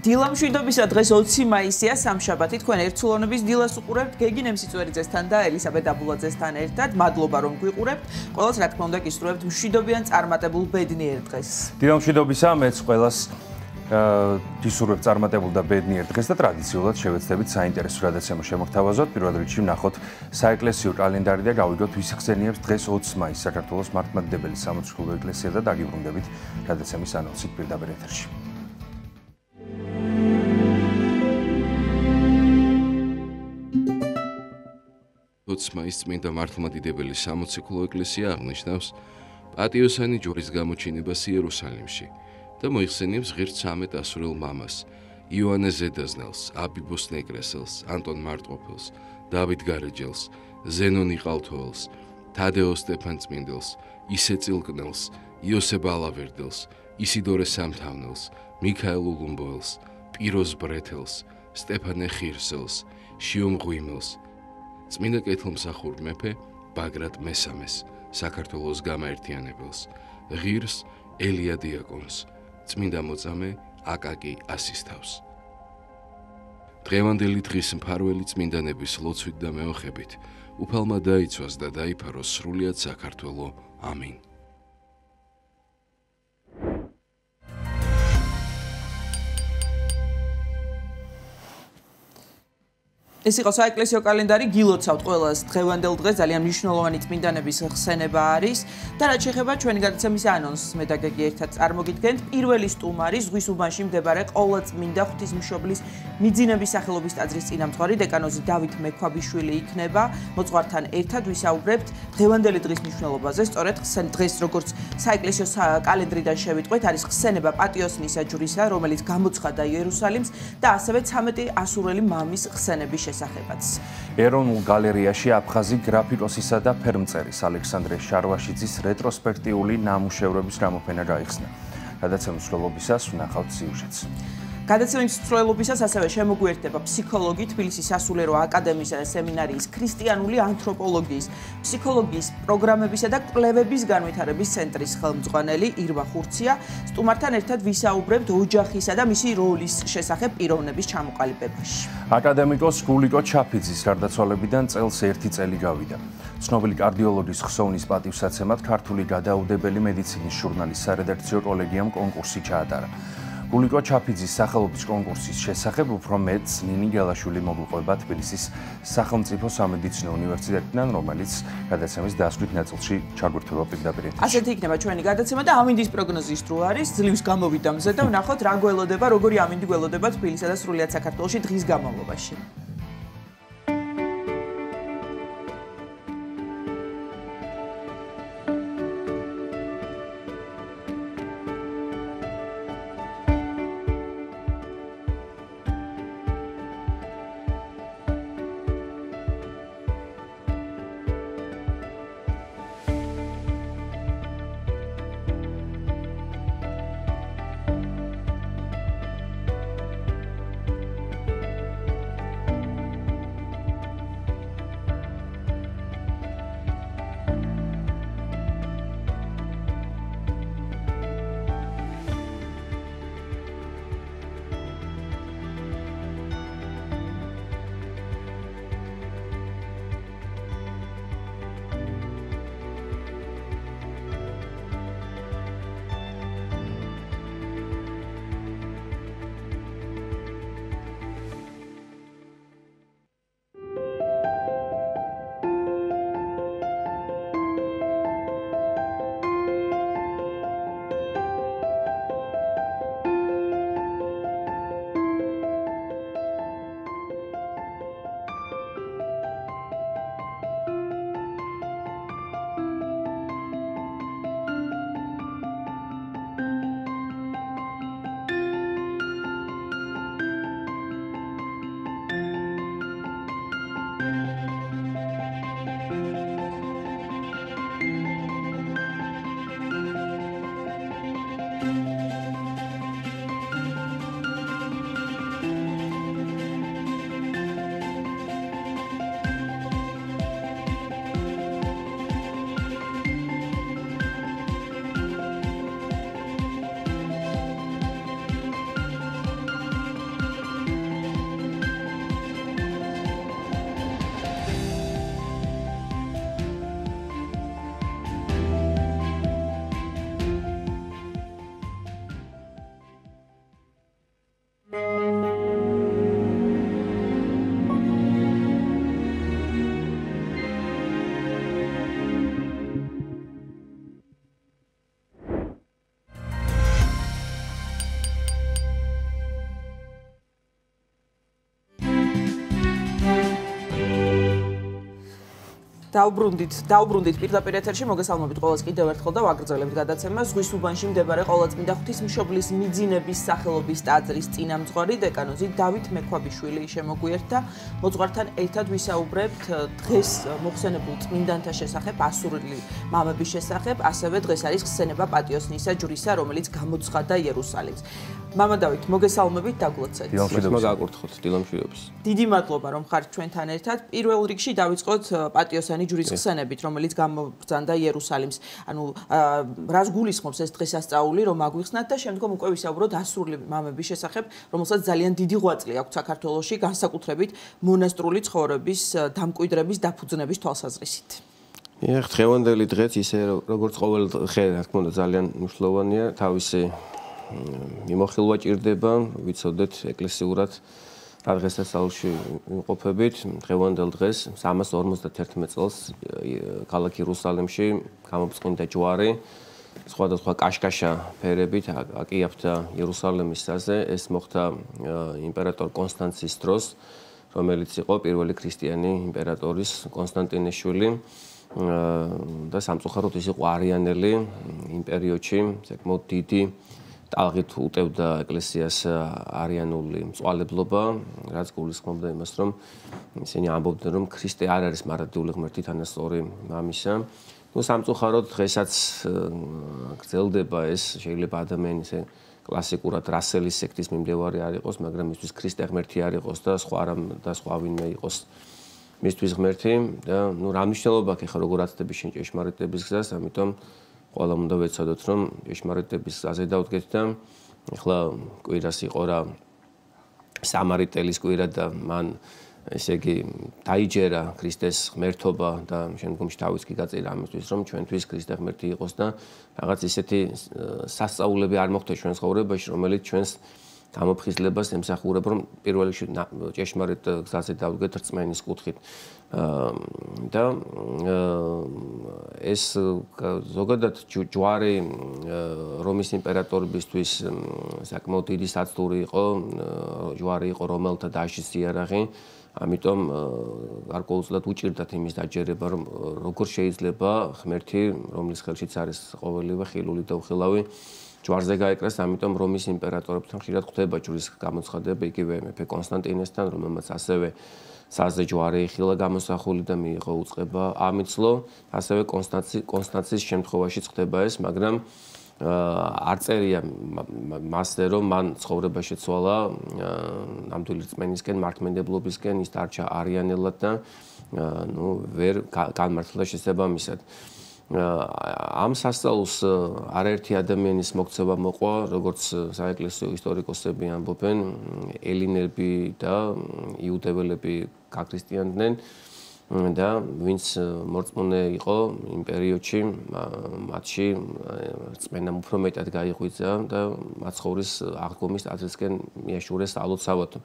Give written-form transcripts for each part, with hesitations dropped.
დილამშვიდობისა დღეს 20 მაისია სამშაბათი თქვენ ერთსულოვნების დილას უყურებთ გეგი ნემსიწვერიძესთან და ელისაბედ აბულაძესთან ერთად. მადლობა რომ გვიყურებთ. ყველას რა თქმა უნდა გისურვებთ მშვიდობიან წარმატებულ ბედნიერ დღეს. დილამშვიდობისა მეც ყველას გისურვებთ წარმატებულ და ბედნიერ დღეს და ტრადიციულად შევეცდებით საინტერესო გადაცემა შემოგთავაზოთ. პირველ რიგში ვნახოთ საეკლესიო კალენდარი და გავიგოთ ვის ხსენიებს დღეს 20 მაისს საქართველოს მართლმადიდებელი სამოციქულო ეკლესია და დაგიბრუნდებით გადაცემის ანონსით პირდაპირ ეთერში. 20 მაისს წმინდა მართლმადიდებელი სამოციქულო ეკლესია აღნიშნავს პატიოსანი ჯვრის გამოჩინებას იერუსალიმში და მოიხსენიებს ღირს 13 ასურელ მამას, იოანე ზედაზნელს, აბიბოს ნეკრესელს, ანტონ მარტყოფელს, დავით გარეჯელს, ზენონ იყალთოელს, თადეო სტეფანწმინდელს, ისე წილკნელს, იოსებ ალავერდელს, ისიდორე სამთავნელს, მიქაელ ულუმბოელს, პიროზ ბრეთელს, სტეფანე ხირსელს, შიომ ღვიმელს, წმინდა კეთილმსახურ მეფე ბაგრატ მესამეს, საქართველოს გამაერთიანებელს, ღირს ელია დიაკონს, წმინდა მოწამე აკაკი ასისთავს. დღევანდელი დღის მფარველი წმინდანების ლოცვით და მეოხებით უფალმა დაიცვას და დაიფაროს სრულიად საქართველო. ამინ. ეს იყო საეკლესიო კალენდარი, გილოცავთ ყველას დღევანდელ დღეს ძალიან მნიშვნელოვანი წმინდანების ხსენება არის და რაც შეეხება ჩვენი გადაცემის ანონსს მე და გეგი ერთად წარმოგიდგენთ. პირველი სტუმარი ზღვის უბანში მდებარე ყოვლადწმინდა ღვთისმშობლის მიძინების სახელობის ტაძრის წინამძღვარი დეკანოზი დავით მექვაბიშვილი იქნება. მოძღვართან ერთად ვისაუბრებთ დღევანდელი დღის მნიშვნელობაზე. სწორედ დღეს როგორც საეკლესიო კალენდრიდან შევიტყვეთ, არის ხსენება პატიოსნის ჯვრისა, რომელიც გამოცხადდა იერუსალიმს და ასევე 13 ასურელი მამის ხსენების შესახებაც. ეროვნულ გალერეაში აფხაზი გრაფიკოსისა და ფერმწერის ალექსანდრე შარვაშიძის რეტროსპექტიული ნამუშევრების გამოფენა გაიხსნა. გადაცემის მსვლელობისას ვნახავთ სიუჟეტს. გადაცემის მსვლელობისას ასევე შემოგვიერთდება ფსიქოლოგი, თბილისის სასულიერო აკადემიისა და სემინარიის ქრისტიანული ანთროპოლოგიის, ფსიქოლოგიის პროგრამებისა და კვლევების განვითარების ცენტრის ხელმძღვანელი ირვა ხურცია. სტუმართან ერთად ვისაუბრებთ ოჯახისა და მისი როლის შესახებ პიროვნების ჩამოყალიბებაში. აკადემიკოს გულიკო ჩაფიძის გარდაცვალებიდან წელს 1 წელი გავიდა. ცნობილი კარდიოლოგის ხსოვნის პატივსაცემად ქართული გადაუდებელი მედიცინის ჟურნალის სარედაქციო კოლეგიამ კონკურსი ჩაატარა. გულიკო ჩაფიძის სახელობის კონკურსის შესახებ უფრო მეტს ნინი გელაშვილი მოგვიყვება თბილისის სახელმწიფო სამედიცინო უნივერსიტეტიდან, რომელიც გადაცემის დასავლით ნაწილში ჩაგვირთვება პირდაპირ ეთერში. ასეთი იქნება ჩვენი გადაცემა და ამინდის პროგნოზის დრო არის. ძლივს გამოვიდა მზე და ვნახოთ რა გველოდება, როგორი ამინდი გველოდება თბილისსა და სრულიად საქართველოში დღის განმავლობაში. დაუბრუნდით პირდაპირ ეთერში მოგესალმებით ყველას კიდევ ერთხელ და ვაგრძელებთ გადაცემას ზღვის უბანში მდებარე ყოვლადწმინდა ღვთისმშობლის მიძინების სახელობის ტაძრის წინამძღვარი დეკანოზი დავით მექვაბიშვილი შემოგვიერთდა მოძღვართან ერთად ვისაუბრებთ დღეს მოხსენებულ წმინდანთა შესახებ ასურელი მამების შესახებ ასევე დღეს არის ხსენება პატიოსნისა ჯვრისა რომელიც გამოცხადდა იერუსალიმს მამა დავით მოგესალმებით დაგლოცეთ დიდი მადლობა რომ ხართ ჩვენთან ერთად პირველ რიგში დავიწყოთ პატიოსანი ჯვრის ხსენებით, რომელიც გამობრძანდა იერუსალიმს. ანუ რას გულისხმობს ეს დღესასწაული, რომ აგვიხსნათ და შემდგომ უკვე ვისაუბროთ ასურელი მამების შესახებ, რომელსაც ძალიან დიდი ღვაწლი აქვს საქართველოში, განსაკუთრებით მონასტრული ცხოვრების დამკვიდრების დაფუძნების თვალსაზრისით. დღევანდელი დღეც ისე როგორც ყოველ დღე, რა თქმა უნდა, ძალიან მნიშვნელოვანია, თავისი მიმოხილვა ჭირდება, ვიცოდეთ ეკლესიურად დღესასწაულში ვიმყოფებით დღევანდელ დღეს 351 წელს ქალაქ იერუსალიმში გამოფწმინდა ჯვარი სხვადასხვა კაშკაშა ფერებით აკიაფთა იერუსალიმის საზზე ეს მოხდა იმპერატორ კონსტანცის დროს რომელიც იყო პირველი ქრისტიანი იმპერატორის კონსტანტინეს შვილი და სამწუხაროდ ის იყო არიანელი იმ პერიოდში საკმაოდ დიდი ტალღით უტევდა ეკლესიას არიანული მწვალებლობა, რაც გულისხმობდა იმას, რომ ისინი ამბობდნენ, რომ ქრისტე არ არის მარადიული ღმერთი თანასწორი მამისა. ნუ სამწუხაროდ დღესაც გრძელდება ეს, შეიძლება ადამიანის კლასიკურად რასელის სექტის მიმდევარი არ იყოს, მაგრამ მისთვის ქრისტე ღმერთი არ იყოს და სხვა ვინმე იყოს მისთვის ღმერთი და ნუ რა მნიშვნელობა აქვს ახლა როგორ აცდები შენ ჭეშმარიტების გზას, ამიტომ ყველა უნდა ვეცადოთ, რომ ჭეშმარიტების გზაზე დავდგეთ და ახლა კვირას იყო რა სამარიტელის კვირა და მან ესე იგი დაიჯერა ქრისტეს ღმერთობა და შემდგომში თავიც კი გაწირა ამისთვის, რომ ჩვენთვის ქრისტე ღმერთი იყოს და რაღაც ისეთი სასწაულები არ მოხდეს ჩვენ ცხოვრებაში, რომელიც ჩვენს გამოფხიზლებას ემსახურება, რომ პირველ რიგში ჭეშმარიტ გზაზე დავდგეთ რწმენის კუთხით. და ეს ზოგადად ჯვარი რომის იმპერატორებისთვის საკმაოდ დიდი საცდური იყო, ჯვარი იყო რომელთა დაშლის იარაღი, ამიტომ გარკვეულწილად უჭირდათ იმის დაჯერება, რომ როგორ შეიძლება ღმერთი, რომლის ხელშიც არის ყოველივე ხილული და უხილავი ჯვარზე გაეკრას, ამიტომ რომის იმპერატორებთან ხშირად ხვდება ჯვრის გამოცხადება, იგივე მეფე კონსტანტინესთან, რომელმაც ასევე საზზე ჯვარი იხილა გამოსახული და მიიღო უწყება ამიცლო, ასევე კონსტანცის შემთხვევაშიც ხდება ეს, მაგრამ არ წერია მასზე, რომ მან ცხოვრება შეცვალა ნამდვილი რწმენისკენ, მართლმადიდებლობისკენ, ის დარჩა არიანელად და ნუ ვერ განმართლა შესაბამისად. ამ სასწაულს არაერთი ადამიანის მოქცევა მოყვა, როგორც საეკლესიო ისტორიკოსები ამბობენ, ელინები და იუდეველები გაქრისტიანდნენ და ვინც მორწმუნე იყო იმ პერიოდში, მათში რწმენამ უფრო მეტად გაიღვიძა და მაცხოვრის აღდგომის ტაძრისკენ მიაშურეს ალოცავად.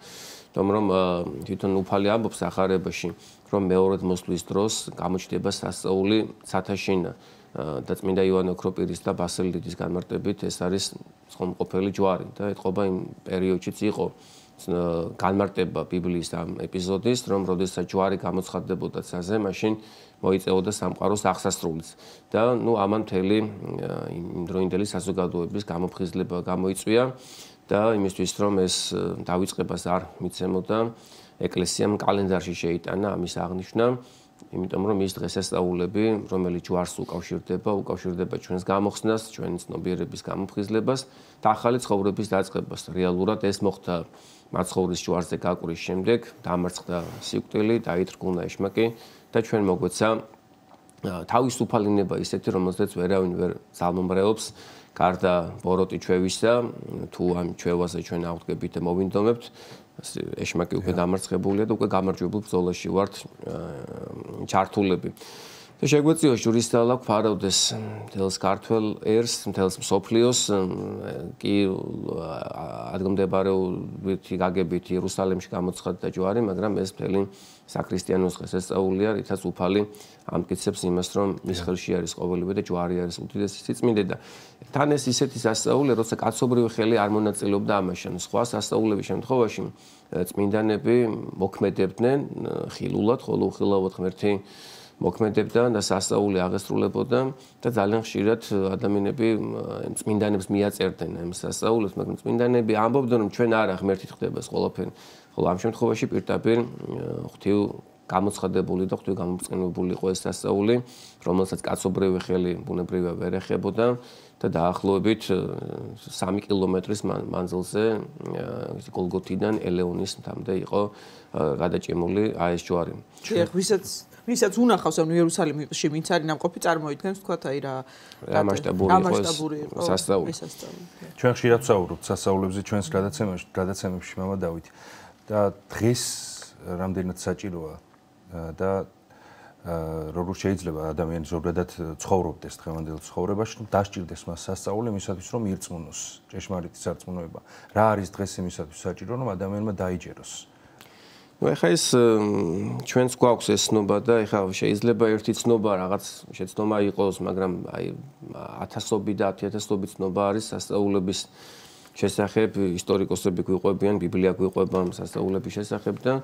თუმცა თვითონ უფალი ამბობს ახარებაში, რომ მეორედ მოსვლის დროს გამოჩნდება სასწაული ცათაშინა და წმინდა იოანე ოქროპირის და ბასილი დიდის განმარტებით ეს არის ცხონმყოფელი ჯვარი და ეთყობა იმ პერიოდშიც იყო განმარტება ბიბლიის ამ ეპიზოდის, რომ როდესაც ჯვარი გამოცხადდებოდა საზზე, მაშინ მოიწეოდა სამყაროს აღსასრულიც და ნუ ამან მთელი იმდროინდელი საზოგადოების გამოფხიზლება გამოიწვია და იმისთვის რომ ეს დავიწყებას არ მიცემოდა ეკლესიამ კალენდარში შეიტანა ამის აღნიშვნა, იმიტომ რომ ის დღესასწაულები, რომელიც ჯვარს უკავშირდება ჩვენს გამოხსნას, ჩვენი ცნობიერების გამოფხიზლებას და ახალი ცხოვრების დაწყებას. რეალურად ეს მოხდა მაცხოვრის ჯვარზე გაკვრის შემდეგ, დამარცხდა სიკვდილი, დაითრგუნა ეშმაკი და ჩვენ მოგვეცა თავისუფალინება ისეთი, რომელსაც ვერავინ ვერ ძალმომრეობს, გარდა ბოროტი ჩვევისა, თუ ამ ჩვევაზე ჩვენ ავდგებით და მოვინდომებთ, ეშმაკი უკვე დამარცხებულია და უკვე გამარჯვებულ ბრძოლაში ვართ ჩართულები. და შეგვეციო ჯვრისდალა გვფარავდეს მთელს ქართველ ერს, მთელს მსოფლიოს, კი ადგილმდებარეობითი გაგებით იერუსალიმში გამოცხადდა ჯვარი, მაგრამ ეს მთელი საქრისტიანოს დღესასწაულია, რითაც უფალი ამტკიცებს იმას, რომ მის ხელში არის ყოველივე და ჯვარი არის უდიდესი სიწმინდე და თან ეს ისეთი სასწაულია, როცა კაცობრივი ხელი არ მონაწილეობდა ამაში, სხვა სასწაულების შემთხვევაში წმინდანები მოქმედებდნენ ხილულად, ხოლო უხილავად ღმერთი მოქმედებდა და სასწაული აღესრულებოდა და ძალიან ხშირად ადამიანები წმინდანებს მიაწერდნენ ამ სასწაულებს, მაგრამ წმინდანები ამბობდნენ, რომ ჩვენ არა ღმერთით ხდება ეს ყველაფერი. ხოლო ამ შემთხვევაში პირდაპირ ღვთივ გამოცხადებული და ღვთივ გამოწყენებული იყო ეს სასწაული, რომელსაც კაცობრიოვი ხელი ბუნებრივია ვერ ეხებოდა და დაახლოებით 3 კილომეტრის მანძილზე გოლგოთიდან ელეონის მთამდე იყო გადაჭიმული ეს ჯვარი. ვისაც უნახავს ამ იერუსალიმში ვინც არის ნამყოფი წარმოიდგენს თქვათ აი რა მასშტაბური იყო სასწაული. ჩვენ ხშირად ვსაუბრობთ სასწაულებზე ჩვენს გადაცემებში მამა დავით და დღეს რამდენად საჭიროა და როგორ შეიძლება ადამიანი ზოგადად ცხოვრობდეს დღევანდელ ცხოვრებაში, დასჭირდეს მას სასწაული იმისათვის, რომ ირწმუნოს ჭეშმარიტი სარწმუნოება. რა არის დღეს იმისათვის საჭირო, რომ ადამიანმა დაიჯეროს? ეხლა ეს ჩვენს გვაქვს ეს ცნობა და ეხლა შეიძლება ერთი ცნობა რაღაც შეცდომა იყოს, მაგრამ აი ათასობით და 10,000 ცნობა არის სასწაულების შესახებ, ისტორიკოსები გვიყვებიან, ბიბლია გვიყვება სასწაულების შესახებ და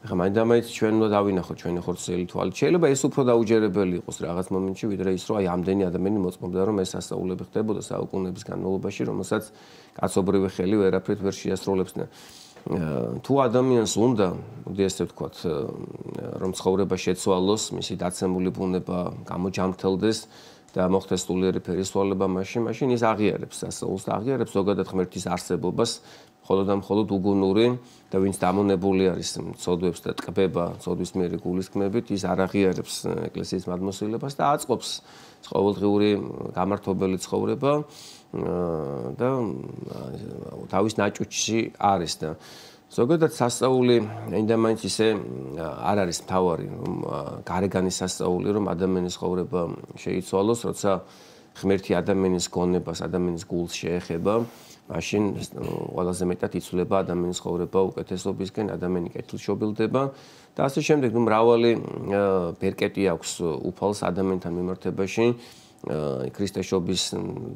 ეხლა მაინდა-მაინც ჩვენ უნდა დავინახოთ ჩვენი ხორცელი თვალით. შეიძლება ეს უფრო დაუჯერებელი იყოს რაღაც მომენტში, ვიდრე ის, რომ აი ამდენი ადამიანი მოწმობდა, რომ ეს სასწაულები ხდებოდა საუკუნეების განმავლობაში, რომელსაც კაცობრიოვი ხელი ვერაფრით ვერ შეასრულებს და თუ ადამიანს უნდა, მოდი ესე ვთქვათ, რომ ცხოვრება შეცვალოს, მისი დაცემული ბუნება გამოჯამრთელდეს და მოხდეს სულიერი ფერისვალება მაშინ ის აღიარებს სასწაულს და აღიარებს ზოგადად ღმერთის არსებობას, მხოლოდ და მხოლოდ უგუნური და ვინც დამონებული არის ცოდვებს და ტკბება ცოდვისმიერი გულისხმებით, ის არ აღიარებს ეკლესიის მადმოსილებას და აწყობს ყოველდღიური გამართობელი ცხოვრება და თავის ნაჭუჭში არის და ზოგადად სასწაული მაინდა-მაინც ისე არ არის მთავარი, რომ გარეგანის სასწაული, რომ ადამიანის ცხოვრება შეიცვალოს, როცა ღმერთი ადამიანის გონებას, ადამიანის გულს შეეხება, მაშინ ყველაზე მეტად იცვლება ადამიანის ცხოვრება უკეთესობისკენ, ადამიანი კეთილშობილდება და ასე შემდეგ, მრავალი ბერკეტი აქვს უფალს ადამიანთან მიმართებაში. ქრისტეშობის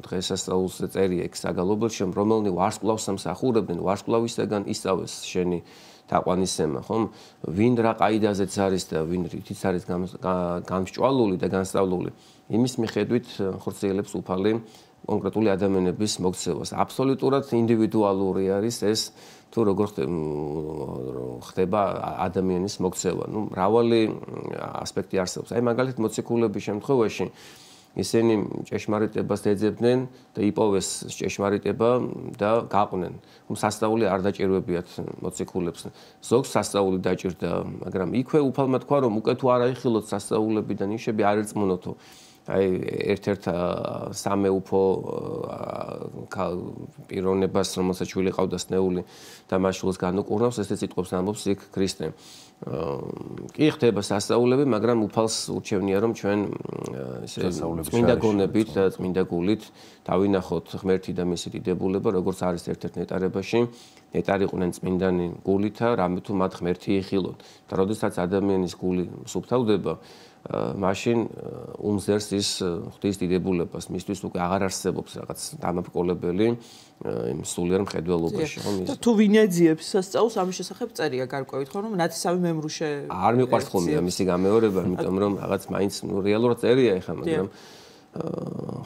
დღესასწაულზე წერია იქ საგალობელში, რომელნი ვარსკვლავს სამსახურებდნენ, ვარსკვლავისაგან ისწავეს შენი თაყვანისცემა, ხომ? ვინ რა ყაიდაზეც არის და ვინ რითიც არის გამსჭვალული და განსწავლული, იმის მიხედვით ხორციელებს უფალი კონკრეტული ადამიანების მოქცევას. აბსოლუტურად ინდივიდუალური არის ეს თუ როგორ ხდება ადამიანის მოქცევა. მრავალი ასპექტი არსებობს. აი მაგალითად მოციქულების შემთხვევაში ისინი ჭეშმარიტებას ეძებდნენ და იპოვეს ჭეშმარიტება და გაყვნენ. სასწაული არ დაჭირვებიათ მოციქულებს. ზოგს სასწაული დაჭირდა, მაგრამ იქვე უფალმა თქვა, რომ უკვე თუ არ აიხილოთ სასწაულები და ნიშები არ ერწმუნოთო. აი ერთ-ერთ სამეუფო პიროვნებას, რომელსაც შვილი ყავდა სნეული და მას შვილს განუკურნავს, ესეც სიტყვებს ამბობს იქ ქრისტე. კი ხდება სასწაულები, მაგრამ უფალს ურჩევნია, რომ ჩვენ ესე წმინდა გონებით და წმინდა გულით დავინახოთ ღმერთი და მისი დიდებულება, როგორც არის ერთ-ერთ ნეტარებაში, ნეტარიყვნენ წმინდანი გულითა, რამე თუ მათ ღმერთი იხილონ. და როდესაც ადამიანის გული სუფთავდება, მაშინ უმზერს ის ღვთის დიდებულებას, მისთვის უკვე აღარ არსებობს რაღაც დამაბრკოლებელი იმ სულიერ მხედველობაში, ხომ ის. თუ ვინ ეძიებს სასწაულს, ამის შესახებ წერია გარკვევით, ხო, რომ ნათესავი მემრუშე არ მიყვარს ხოლმე ამისი გამეორება, იმიტომ რომ რაღაც მაინც რეალურად წერია ეხლა, მაგრამ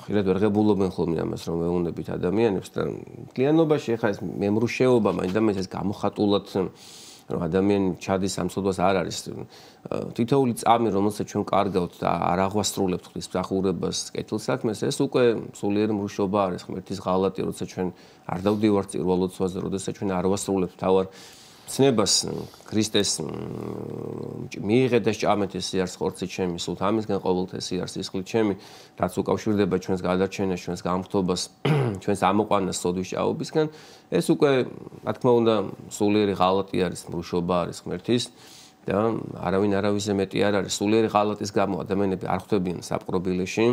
ხშირად ვერ ღებულობენ ხოლმე ამას, რომ ეუნებით ადამიანებს და კლიანობაში ეხლა ეს მემრუშეობა მაინდა-მაინც ეს გამოხატულად რომ ადამიანი ჩადის სამწოდოს არ არის თითოეული წამი რომელსაც ჩვენ კარგავთ და არ აღვასრულებთ ღვთის მსახურებას კეთილსაქმეს ეს უკვე სულიერი მრუშობა არის ღმერთის ღალატი როცა ჩვენ არ დავდივართ წირვალოცვაზე როდესაც ჩვენ არ ვასრულებთ თავარ ცნებას ქრისტეს მიიღე და სჭამეთ ეს სიარს ხორცი ჩემი სულ ამისგან ყოველთვის სიარს სისხლით ჩემი რაც უკავშირდება ჩვენს გადარჩენას ჩვენს გამრთობას ჩვენს ამოყვანას სოდვის ჭაობისგან ეს უკვე რა თქმა უნდა სულიერი ღალატი არის მრუშობა არის ღმერთის და არავინ არავისზე მეტი არ არის სულიერი ღალატის გამო ადამიანები არ ხვდებიან საპყრობილეში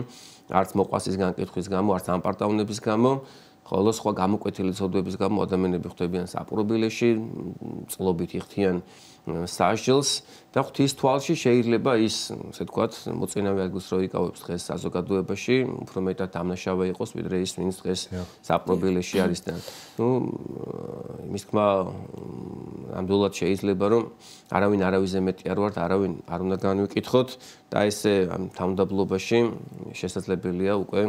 არც მოყვასის განკითხვის გამო არც ამპარტავნების გამო ხოლო სხვა გამოკვეთილი ცოდვების გამო ადამიანები ხვდებიან საპყრობილეში, წლობით იხდიან სასჯელს და ღვთის თვალში შეიძლება ის, ასე ვთქვათ, მოწინავე ადგილს რო იკავებს დღეს საზოგადოებაში, უფრო მეტად დამნაშავე იყოს, ვიდრე ის, ვინც დღეს საპრობილეში არის და იმის თქმა ნამდვილად შეიძლება რომ არავინ არავიზე მეტი არ ვართ, არავინ არ უნდა განვიკითხოთ და ესე თავმდაბლობაში შესაძლებელია უკვე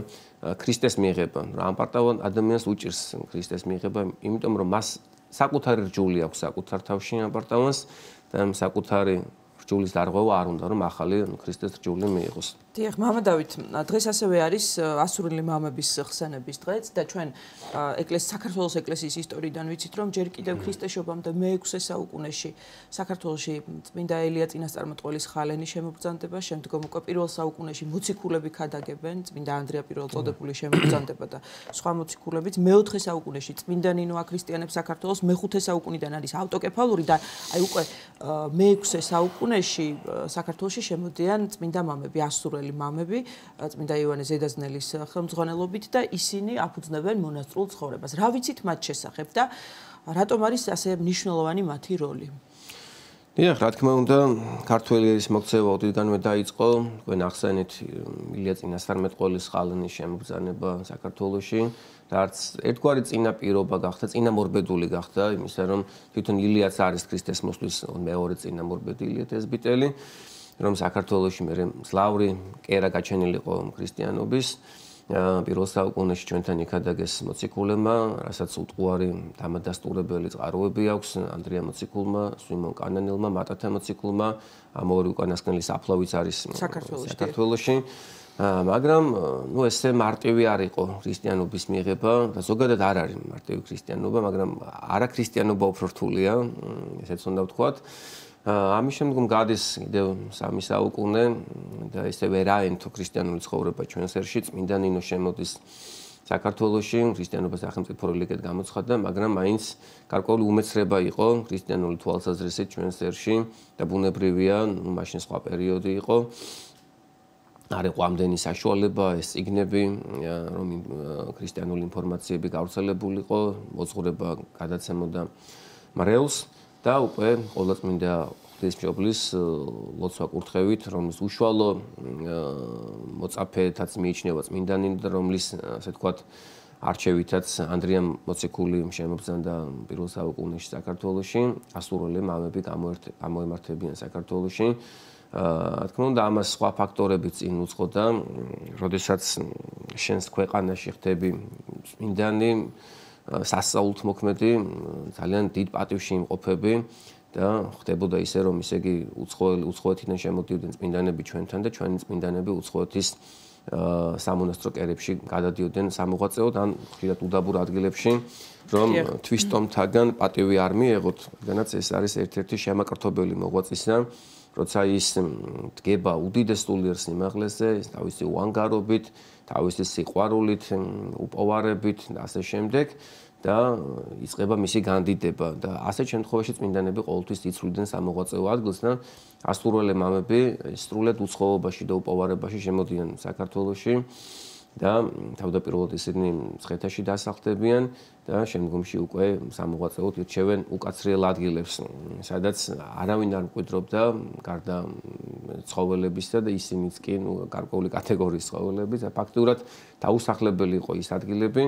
ქრისტეს მიღება. რა ამპარტავან ადამიანს უჭირს ქრისტეს მიღება, იმიტომ რომ მას საკუთარი რჯული აქვს საკუთარ თავში ამპარტავანს და საკუთარი რჯულის დარღვევა არ უნდა რომ ახალი ქრისტეს რჯული მიიღოს. დიახ, მამა დავით, დღეს ასევე არის ასურელი მამების ხსენების დღეც და ჩვენ საქართველოს ეკლესიის ისტორიიდან ვიცით, რომ ჯერ კიდევ ქრისტეს შობამდე მე-6 საუკუნეში საქართველოში წმინდა ელია წინასწარმეტყველის ხალენი შემობრძანდება, შემდგომ უკვე პირველ საუკუნეში მოციქულები ქადაგებენ, წმინდა ანდრია პირველწოდებული შემობრძანდება და სხვა მოციქულებიც, მე-4 საუკუნეში წმინდა ნინო აქრისტიანებს საქართველოს, მე-5 საუკუნიდან არის ავტოკეფალური და აი უკვე მე-6 საუკუნეში საქართველოში შემოდიან წმინდა მამები, ასურელი მამები, წმინდა იოანე ზედაზნელის ხელმძღვანელობით და ისინი აფუძნებენ მონასტრულ ცხოვრებას. რა ვიცით მათ შესახებ და რატომ არის ასე მნიშვნელოვანი მათი როლი? დიახ, რა თქმა უნდა, ქართველი ერის მოქცევა ოდითგანვე დაიწყო, თქვენ ახსენეთ ილია წინასწარმეტყველის ხალენის შემობრძანება საქართველოში, რაც ერთგვარი წინაპირობა გახდა, წინამორბედული გახდა იმისა, რომ თვითონ ილიაც არის ქრისტეს მოსვლის მეორე წინამორბედი ილია თესბიტელი. რომ საქართველოში მე სლავური კერა გაჩენილიყო ქრისტიანობის პირველ საუკუნეში ჩვენთან იქადაგეს მოციქულებმა, რასაც უტყუარი დამადასტურებელი წყაროები აქვს ანდრია მოციქულმა, სვიმონ კანანელმა, მატათა მოციქულმა, ამავე უკანასკნელი საფლავიც არის საქართველოში. მაგრამ ესე მარტივი არ იყო ქრისტიანობის მიღება და ზოგადად არ არის მარტივი ქრისტიანობა, მაგრამ არაქრისტიანობა უფრო რთულია, ესეც უნდა ვთქვათ. ამის შემდგომ გადის კიდევ 3 საუკუნე და ისევე რაენთო ქრისტიანული ცხოვრება ჩვენს ერში, წმინდა ნინო შემოდის საქართველოში, ქრისტიანობა სახელმწიფო რელიგიად გამოცხადდა, მაგრამ მაინც გარკვეული უმეცრება იყო ქრისტიანული თვალსაზრისით ჩვენს ერში და ბუნებრივია, მაშინ სხვა პერიოდი იყო. არ იყო ამდენი საშუალება, ეს წიგნები, რომ ქრისტიანული ინფორმაციები გავრცელებულიყო, მოძღვრება გადაცემოდა მრევლს და უკვე ყოვლადწმინდა ღვთისმშობლის ლოცვა კურთხევით, რომლის უშუალო მოწაფეეთაც მიიჩნევა წმინდა ნინო და რომლის, ასე ვთქვათ, არჩევითაც ანდრია მოციქული შემობრძანდა პირველ საუკუნეში საქართველოში, ასურელი მამები გამოემართებიან საქართველოში. თქმა უნდა, ამას სხვა ფაქტორები წინ უძღოდა, როდესაც შენს ქვეყანაში ხდები წმინდანი, სასწაულთმოქმედი, ძალიან დიდ პატივში იმყოფები და ხდებოდა ისე, რომ ისე იგი უცხოეთიდან შემოდიოდნენ წმინდანები ჩვენთან და ჩვენი წმინდანები უცხოეთის სამონასტრო კერებში გადადიოდნენ სამოღვაწეოდ ან ხშირად უდაბურ ადგილებში, რომ თვისტომთაგან პატივი არ მიეღოთ, რადგანაც ეს არის ერთ-ერთი შემაკრთობელი მოღვაწისა, როცა ის დგება უდიდეს სულიერ სიმაღლეზე, თავისი უანგარობით, თავისი სიყვარულით, უპოვარებით და ასე შემდეგ და იწყება მისი განდიდება და ასეთ შემთხვევაში წმინდანები ყოველთვის იცვლიდნენ სამოღვაწეო ადგილს და ასურელი მამები სრულად უცხოობაში და უპოვარებაში შემოდიან საქართველოში და თავდაპირველად ისინი მცხეთაში დასახლდებიან და შემდგომში უკვე სამოღვაწეოდ ირჩევენ უკაცრიელ ადგილებს, სადაც არავინ არ მკვიდრობდა გარდა ცხოველებისა და ისინიც კი გარკვეული კატეგორიის ცხოველები და ფაქტურად დაუსახლებელი იყო ის ადგილები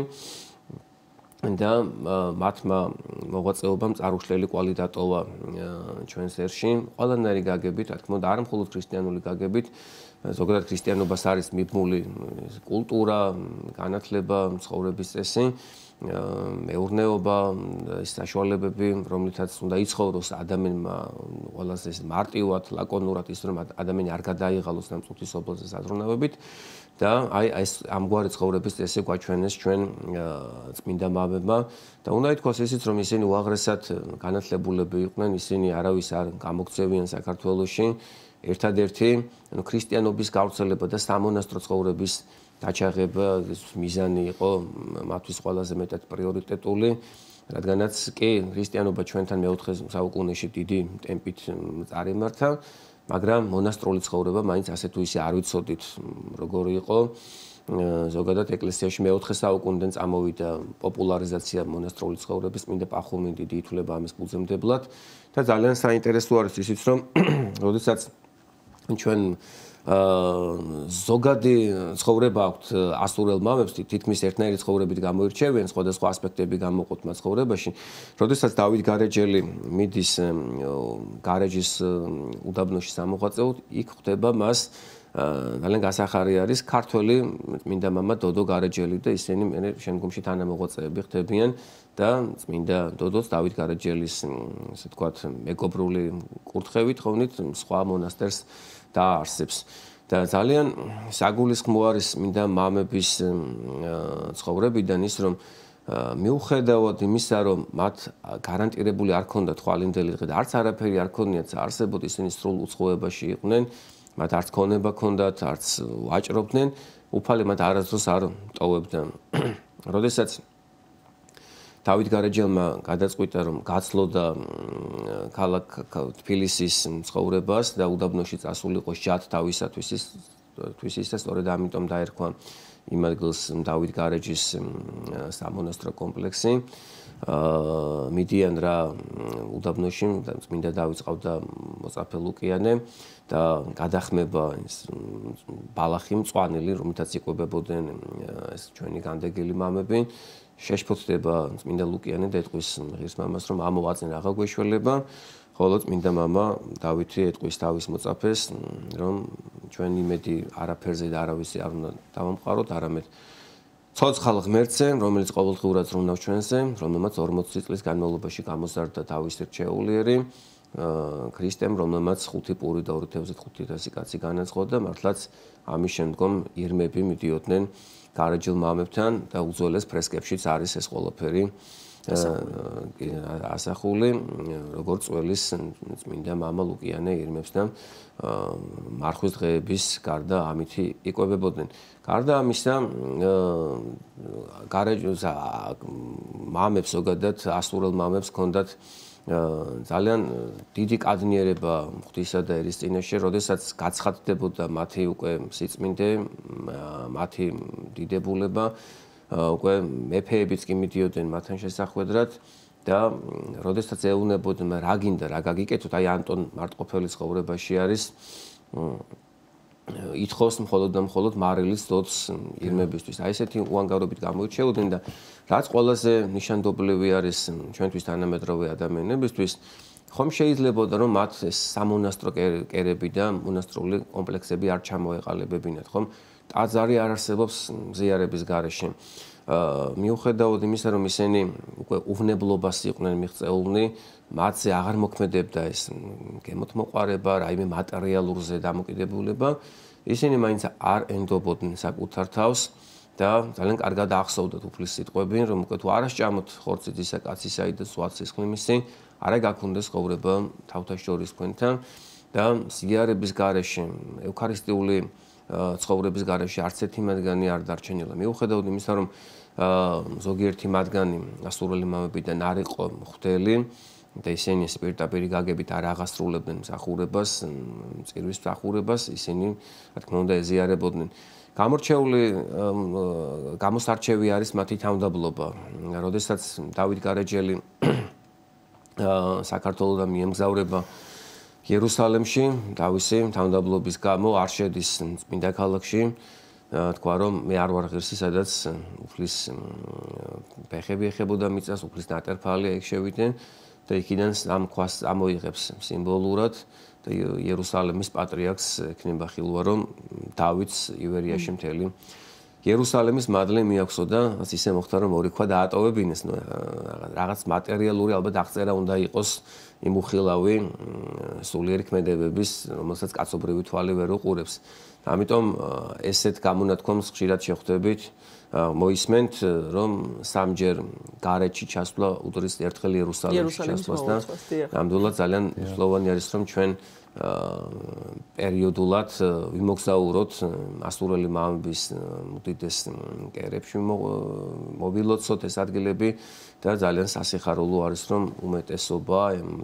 და მათმა მოღვაწეობამ წარუშლელი კვალი დატოვა ჩვენს ერში, ყველანაირი გაგებით, რა თქმა უნდა, არ მხოლოდ ქრისტიანული გაგებით, ზოგადად ქრისტიანობას არის მიბმული კულტურა, განათლება, ცხოვრების წესი, მეურნეობა, ის საშუალებები, რომლითაც უნდა იცხოვროს ადამიანმა ყველაზე მარტივად, ლაკონურად, ის რომ ადამიანი არ გადაიღალოს ნამწუთის სოფელზე საზრუნავებით და აი ეს ამგვარი ცხოვრების წესი გვაჩვენეს ჩვენ წმინდა მამებმა და უნდა ითქვას ისიც, რომ ისინი უაღრესად განათლებულები იყვნენ, ისინი არავის არ გამოგცევიან საქართველოში. ერთადერთი ქრისტიანობის გავრცელება და სამონასტრო ცხოვრების დაჩაღება მიზანი იყო მათთვის ყველაზე მეტად პრიორიტეტული, რადგანაც კი ქრისტიანობა ჩვენთან მე-4 საუკუნეში დიდი ტემპით წარიმართა, მაგრამ მონასტრული ცხოვრება მაინც ასე თუ ისე არ ვიცოდით როგორი იყო. ზოგადად ეკლესიაში მე-4 საუკუნიდან წამოვიდა პოპულარიზაცია მონასტრული ცხოვრების, წმინდა პახომი დიდი ითვლება ამის ფუძემდებლად და ძალიან საინტერესო არის ისიც, რომ როდესაც ჩვენ ზოგადი ცხოვრება აქვთ ასურელ მამებს, თითქმის ერთნაირი ცხოვრებით გამოირჩევიან, სხვადასხვა ასპექტები გამოყვოთ მათ ცხოვრებაში. როდესაც დავით გარეჯელი მიდის გარეჯის უდაბნოში სამოღვაწეოდ, იქ ხვდება მას ძალიან გასახარი არის ქართველი წმინდა მამა დოდო გარეჯელი და ისინი მე შემდგომში თანამოღვაწეები ხდებიან და წმინდა დოდოს დავით გარეჯელის ასე ვთქვათ მეგობრული კურთხევით ხოვნით სხვა მონასტერს დაარსებს და ძალიან საგულისხმო არის წმინდა მამების ცხოვრებიდან ის რომ მიუხედავად იმისა რომ მათ გარანტირებული არ ქონდათ ხვალინდელი დღე და არც არაფერი არ ქონიათ არსებოდ ისინი სრულ უცხოებაში იყვნენ მათ არც ქონება ქონდათ, არც ვაჭრობდნენ, უფალი მათ არასდროს არ ტოვებდა. როდესაც დავით გარეჯელმა გადაწყვიტა, რომ გაცლოდა ქალაქ თბილისის ცხოვრებას და უდაბნოში წასულიყო ჟად თავისათვის და სწორედ ამიტომ დაერქვა იმ ადგილს დავით გარეჯის სამონასტრო კომპლექსი. მიდიან რა უდაბნოში წმინდა დავით ყავდა მოწაფე ლუკიანე და გადახმება ბალახი მწვანილი, რომელთაც იკვებებოდნენ ეს ჩვენი განდეგილი მამები. შეშფოთდება წმინდა ლუკიანე და ეტყვის ღირს მამას, რომ ამოვაწინ რაღა გვეშველება, ხოლო წმინდა მამა დავითი ეტყვის თავის მოწაფეს, რომ ჩვენ იმედი არაფერზე და არავისი არ უნდა დავამყაროთ, არამედ ცოცხალ ღმერთზე, რომელიც ყოველდღურად ზრუნავს ჩვენზე, რომელმაც 40 წლის განმავლობაში გამოსარდა თავის რჩეულიერი ქრისტემ, რომელმაც 5 პური და 2500 კაცი განაცხადა, მართლაც ამის შემდგომ ირმები მიდიოდნენ გარეჯელ მამებთან და უძველეს ფრესკებშიც არის ეს ყველაფერი ასახული, როგორც წველის წმინდა მამა ლუკიანე ირმებს და მარხვის დღეების გარდა ამითი იკვებებოდნენ. გარდა ამისა, გარეჯელს მამებს ზოგადად ასურელ მამებს ჰქონდათ ძალიან დიდი კადნიერება ღვთისა და ერის წინაშე, როდესაც გაცხადდებოდა მათი უკვე სიწმინდე, მათი დიდებულება, უკვე მეფეებიც კი მიდიოდნენ მათთან შესახვედრად და როდესაც ეუბნებოდნენ რა გინდა, რა გაგიკეთოთ, აი ანტონ მარტყოფელის ცხოვრებაში არის ითხოვს მხოლოდ და მხოლოდ მარილის დოდს ირმებისთვის. აი ესეთი უანგარობით გამოირჩეოდნენ და რაც ყველაზე ნიშანდობლივი არის ჩვენთვის თანამედროვე ადამიანებისთვის, ხომ შეიძლებოდა რომ მათ ეს სამონასტრო კერები და მონასტრული კომპლექსები არ ჩამოეყალიბებინათ, ხომ? ტაძარი არ არსებობს ზიარების გარეშე. მიუხედავად იმისა, რომ ისინი უკვე უვნებლობას იყვნენ მიღწეულნი, მათზე აღარ მოქმედებდა ეს გემოთმოყარება, რაიმე მატერიალურზე დამოკიდებულება, ისინი მაინც არ ენდობოდნენ საკუთარ თავს და ძალიან კარგად ახსოვდათ უფლის სიტყვები, რომ უკვე თუ არ ასჭამოთ ხორცითისა კაცისა და სვაცის ხლიმისი, არა გაქონდეს ცხოვრება თავთაშორის თქვენთან და ზიარების გარეშე, ევქარისტიული ცხოვრების გარეშე არც ერთი მათგანი არ დარჩენილა. მიუხედავად იმისა, რომ ზოგიერთი მათგანი ასურელი მამებიდან არ იყო მღვდელი და ისინი სპირტაპირი გაგებით არ აღასრულებდნენ მსახურებას, წირვის მსახურებას, ისინი რა თქმა უნდა ეზიარებოდნენ. გამოსარჩევი არის მათი თავმდაბლობა. როდესაც დავით გარეჯელი საქართველოდან მიემგზავრება იერუსალემში, თავისი თავმდაბლობის გამო არ შედის წმინდა ქალაქში, თქვა რომ მე არ ვარ ღირსი, სადაც უფლის ფეხები ეხებოდა მიწას, უფლის ნატერფალი ეგ შევიდნენ და იქიდან ამ ქვას ამოიღებს სიმბოლურად და იერუსალემის პატრიარქს ექნება ხილვა, რომ დავითს ივერიაში მთელი იერუსალემის მადლი მიაქვსო და ისე მოხდა, რომ ორი ქვა დაატოვებინეს, რაღაც მატერიალური ალბათ აღწერა უნდა იყოს იმ უხილავი სულიერი ქმედებების, რომელსაც კაცობრივი თვალი ვერ უყურებს. ამიტომ ესეთ გამონათქვამს ხშირად შეხვდებით, მოისმენთ, რომ სამჯერ გარეჯში ჩასვლა უდრის ერთხელ იერუსალემში ჩასვლას და ნამდვილად ძალიან მნიშვნელოვანი არის, რომ ჩვენ პერიოდულად ვიმოგზაუროთ ასურელი მამების უდიდეს კერებში მოვილოცოთ ეს ადგილები და ძალიან სასიხარულო არის, რომ უმეტესობა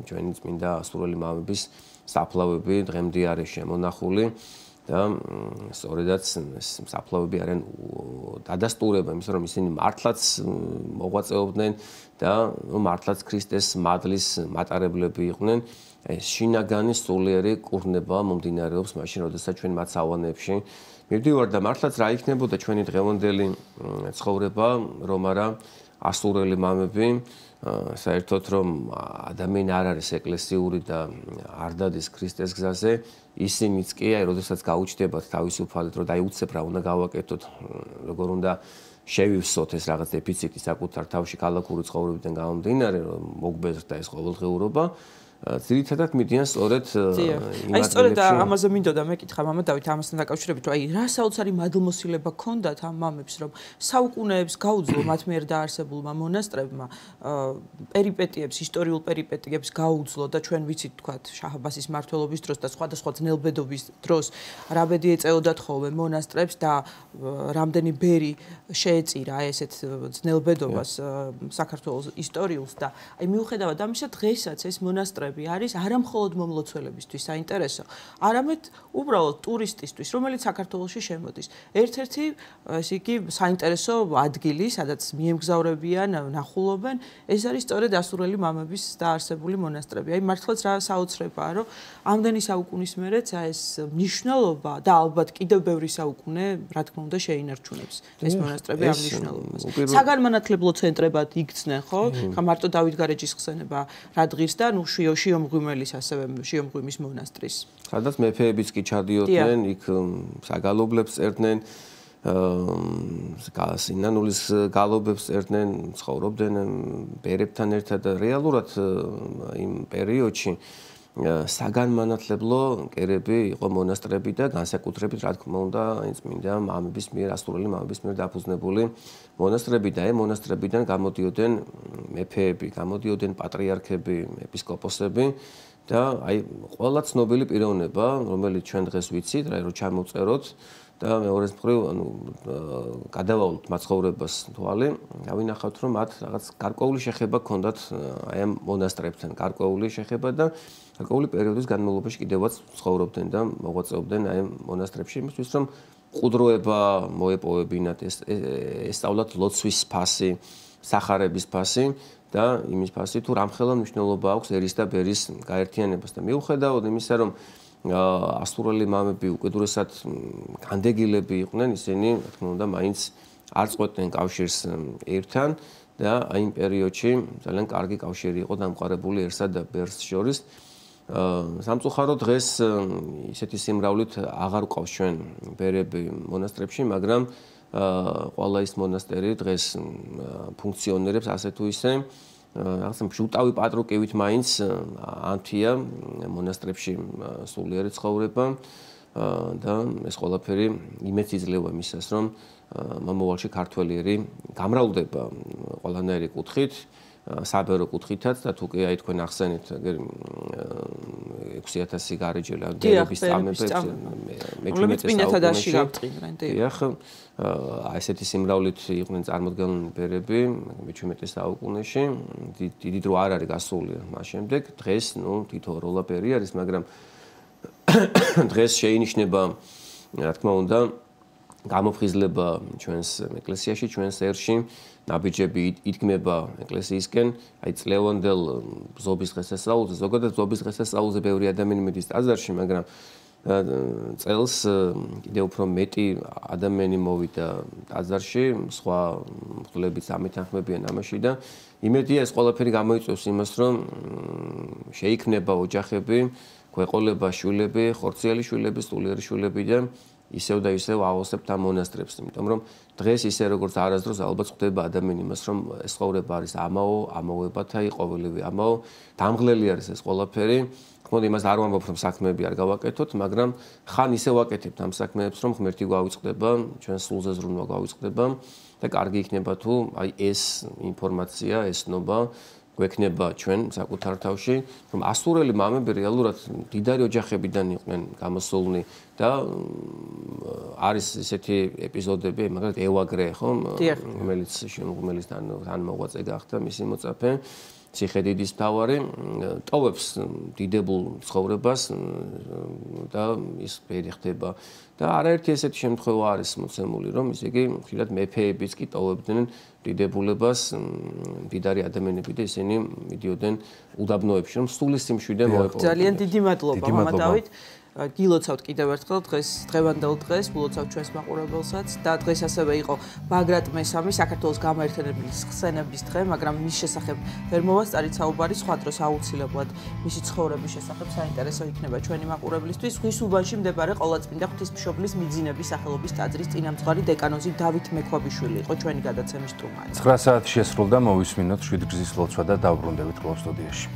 ჩვენი წმინდა ასურელი მამების საფლავები დღემდე არის შემონახული და სწორედაც საფლავები არიან დადასტურება იმის რომ ისინი მართლაც მოღვაწეობდნენ და მართლაც ქრისტეს მადლის მატარებლები იყვნენ. ეს შინაგანი სულიერი კურნება მომდინარეობს მაშინ, როდესაც ჩვენ მათ სავანებში მივდივართ და მართლაც რა იქნებოდა ჩვენი დღევანდელი ცხოვრება, რომ არა ასურელი მამები საერთოდ რომ ადამიანი არ არის ეკლესიური და არ დადის ქრისტეს გზაზე, ისინიც კი აი როდესაც გაუჩნდებათ თავისუფალად, რომ აი უცებ რა უნდა გავაკეთოთ, როგორ უნდა შევივსოთ ეს რაღაც დეფიციტი საკუთარ თავში ქალაქური ცხოვრებიდან გამომდინარე, რომ მოგბეზრდა ეს ყოველდღიურობა. ძირითადად მიდიან სწორედ აი სწორედ ამაზე მინდოდა მეკითხა მამა დავით ამასთან დაკავშირებით რომ აი რა საოცარი მადლმოსილება ჰქონდათ ამ მამებს რომ საუკუნეებს გაუძლო მათ მიერ დაარსებულმა მონასტრებმა პერიპეტიებს ისტორიულ პერიპეტიებს გაუძლო და ჩვენ ვიცით თქვათ შაჰ-აბასის მმართველობის დროს და სხვადასხვა ძნელბედობის დროს რაბედი ეწეოდათ ხოლმე მონასტრებს და რამდენი ბერი შეეწირა ესეთ ძნელბედობას საქართველოს ისტორიულს და აი მიუხედავად ამისა დღესაც ეს მონასტრები არის არამხოლოდ მომლოცველებისთვის საინტერესო, არამედ უბრალოდ ტურისტისთვის, რომელიც საქართველოში შემოდის. ერთ-ერთი ესე იგი საინტერესო ადგილი, სადაც მიემგზავრებიან, ნახულობენ, ეს არის სწორედ ასურელი მამების დაარსებული მონასტრები. აი მართლაც რა საოცრებაა, რომ ამდენი საუკუნის მერეც ეს მნიშვნელობა და ალბათ კიდევ ბევრი საუკუნე, რა თქმა უნდა, შეინარჩუნებს ეს მონასტრები ამ მნიშვნელობას. საგანმანათლებლო ცენტრებად იქცნენ, ხო? ხა მარტო დავით გარეჯის ხსენება რა დღის და ნუ შიომღვიმელის ასევე შიომღვიმის მონასტრის. სადაც მეფეებიც კი ჩადიოდნენ, იქ საგალობლებს წერდნენ, სინანულის გალობებს წერდნენ, ცხოვრობდნენ ბერებთან ერთად და რეალურად იმ პერიოდში საგანმანათლებლო კერები იყო მონასტრები და განსაკუთრებით რა თქმა უნდა წმინდა მამების მიერ ასურელი მამების მიერ დაფუძნებული მონასტრები და ამ მონასტრებიდან გამოდიოდნენ მეფეები, გამოდიოდნენ პატრიარქები, ეპისკოპოსები და აი ყველა ცნობილი პიროვნება, რომელიც ჩვენ დღეს ვიცით, რომ ჩამოვწეროთ და მეორე მხრივ ანუ გადავავლოთ მაცხოვრებას თვალი, დავინახავთ რომ მათ რაღაც გარკვეული შეხება ჰქონდათ აი ამ მონასტრებთან, გარკვეული შეხება და გარკვეული პერიოდის განმავლობაში კიდევაც ცხოვრობდნენ და მოღვაწეობდნენ აი ამ მონასტრებში, იმისთვის რომ ყუდროება მოეპოვებინათ, ესწავლათ ლოცვის ფასი, სახარების ფასი და იმის ფასი თუ რამხელა მნიშვნელობა აქვს ერის და ბერის გაერთიანებას და მიუხედავად იმისა რომ ასურელი მამები უკიდურესად განდეგილები იყვნენ, ისინი რა თქმა უნდა მაინც არ წყვეტდნენ კავშირს ერთან და აი იმ პერიოდში ძალიან კარგი კავშირი იყო დამყარებულიერსა და ბერს შორის. სამწუხაროდ დღეს ისეთი სიმრავლით აღარ ყავს ჩვენ ბერები მონასტრებში, მაგრამ ყველა ის მონასტერი დღეს ფუნქციონირებს ასე თუ ისე რაღაცა მშუტავი პატრუკივით მაინც ანთია მონასტრებში სულიერი ცხოვრება და ეს ყველაფერი იმეც იძლევა იმისას რომ მომავალში ქართველიერი გამრავლდება ყველანაირი კუთხით საბერო კუთხითაც და თუ კი აი თქვენ ახსენეთ 6000 გარეჯელი ბერების წამებებს დიახ აი ესეთი სიმრავლით იყვნენ წარმოდგენილნი ბერები მე-17 საუკუნეში დიდი დრო არ არის გასული მას შემდეგ დღეს ნუ თითო როლა ბერი არის მაგრამ დღეს შეინიშნება რა თქმა უნდა გამოფხიზლება ჩვენს ეკლესიაში ჩვენს ერში ნაბიჯები იდგმება ეკლესიისკენ აი წლევანდელ ზობის დღესასწაულზე ზოგადად ზობის დღესასწაულზე ბევრი ადამიანი მიდის ტაძარში მაგრამ წელს კიდევ უფრო მეტი ადამიანი მოვიდა ტაძარში სხვა მღვდლებიც ამეთანხმებიან ამაში და იმედია ეს ყველაფერი გამოიწვევს იმას რომ შეიქმნება ოჯახები გვეყოლება შვილები ხორციელი შვილები სტულიერი შვილები და ისევ და ისევ ავოსებთ ამ მონასტრებს, იმიტომ რომ დღეს ისე როგორც არასდროს ალბათ ხვდება ადამიანი იმას, რომ ეს ცხოვრება არის ამაო, ამოვებათა იყვავილი ამაო, დამღლელი არის ეს ყველაფერი. თქო, იმას არ ვამბობ, რომ საქმეები არ გავაკეთოთ, მაგრამ ხან ისე ვაკეთებთ ამ საქმეებს, რომ ღმერთი გვავიწყდება, ჩვენ სულზე ზრუნვა გვავიწყდება და კარგი იქნება თუ აი ეს ინფორმაცია, ეს ნობა გვექნება ჩვენ საკუთარ თავში, რომ ასურელი მამები რეალურად დიდარი ოჯახებიდან იყვნენ გამოსულნი და არის ესეთი ეპიზოდები, მაგალითად ევაგრე, ხო, რომელიც შიომღვიმელის თან მოღვაწე გახდა, მისი მოწაფე. ციხედიდის მთავარი ტოვებს დიდებულ ცხოვრებას და ის ბერი ხდება და არაერთი ესეთი შემთხვევა არის მოცემული, რომ ისე იგი ხშირად მეფეებიც კი ტოვებდნენ დიდებულებას, მდიდარი ადამიანები და ისინი მიდიოდნენ უდაბნოებში, რომ სულის სიმშვიდე მოეპოვებინა. ძალიან დიდი მადლობა მამა დავით. გილოცავთ კიდევ ერთხელ დღევანდელ დღეს, გილოცავთ ჩვენს მაყურებელსაც და დღეს ასევე იყო ბაგრატ მესამი საქართველოს გამოერთიანების ხსენების დღე, მაგრამ მის შესახებ ვერ მოვასწარით საუბარი, სხვა დროს აუცილებლად მისი ცხოვრების შესახებ საინტერესო იქნება ჩვენი მაყურებლისთვის. ზღვის უბანში მდებარე ყოვლადწმინდა ღვთისმშობლის მიძინების სახელობის ტაძრის წინამძღვარი დეკანოზი დავით მექვაბიშვილი იყო ჩვენი გადაცემის სტუმარი. 9 საათი შესრულდა, მოვისმინოთ 7 გზის ლოცვა და დავბრუნდებით კლუბ სტუდიაში.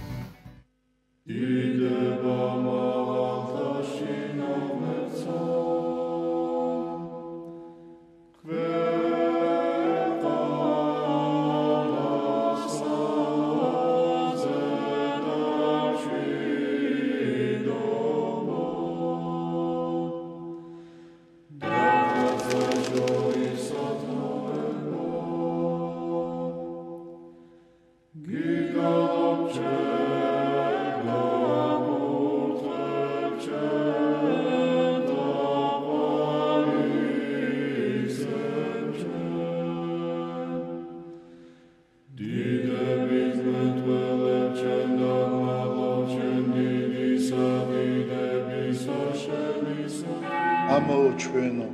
ამაო ჩვენო,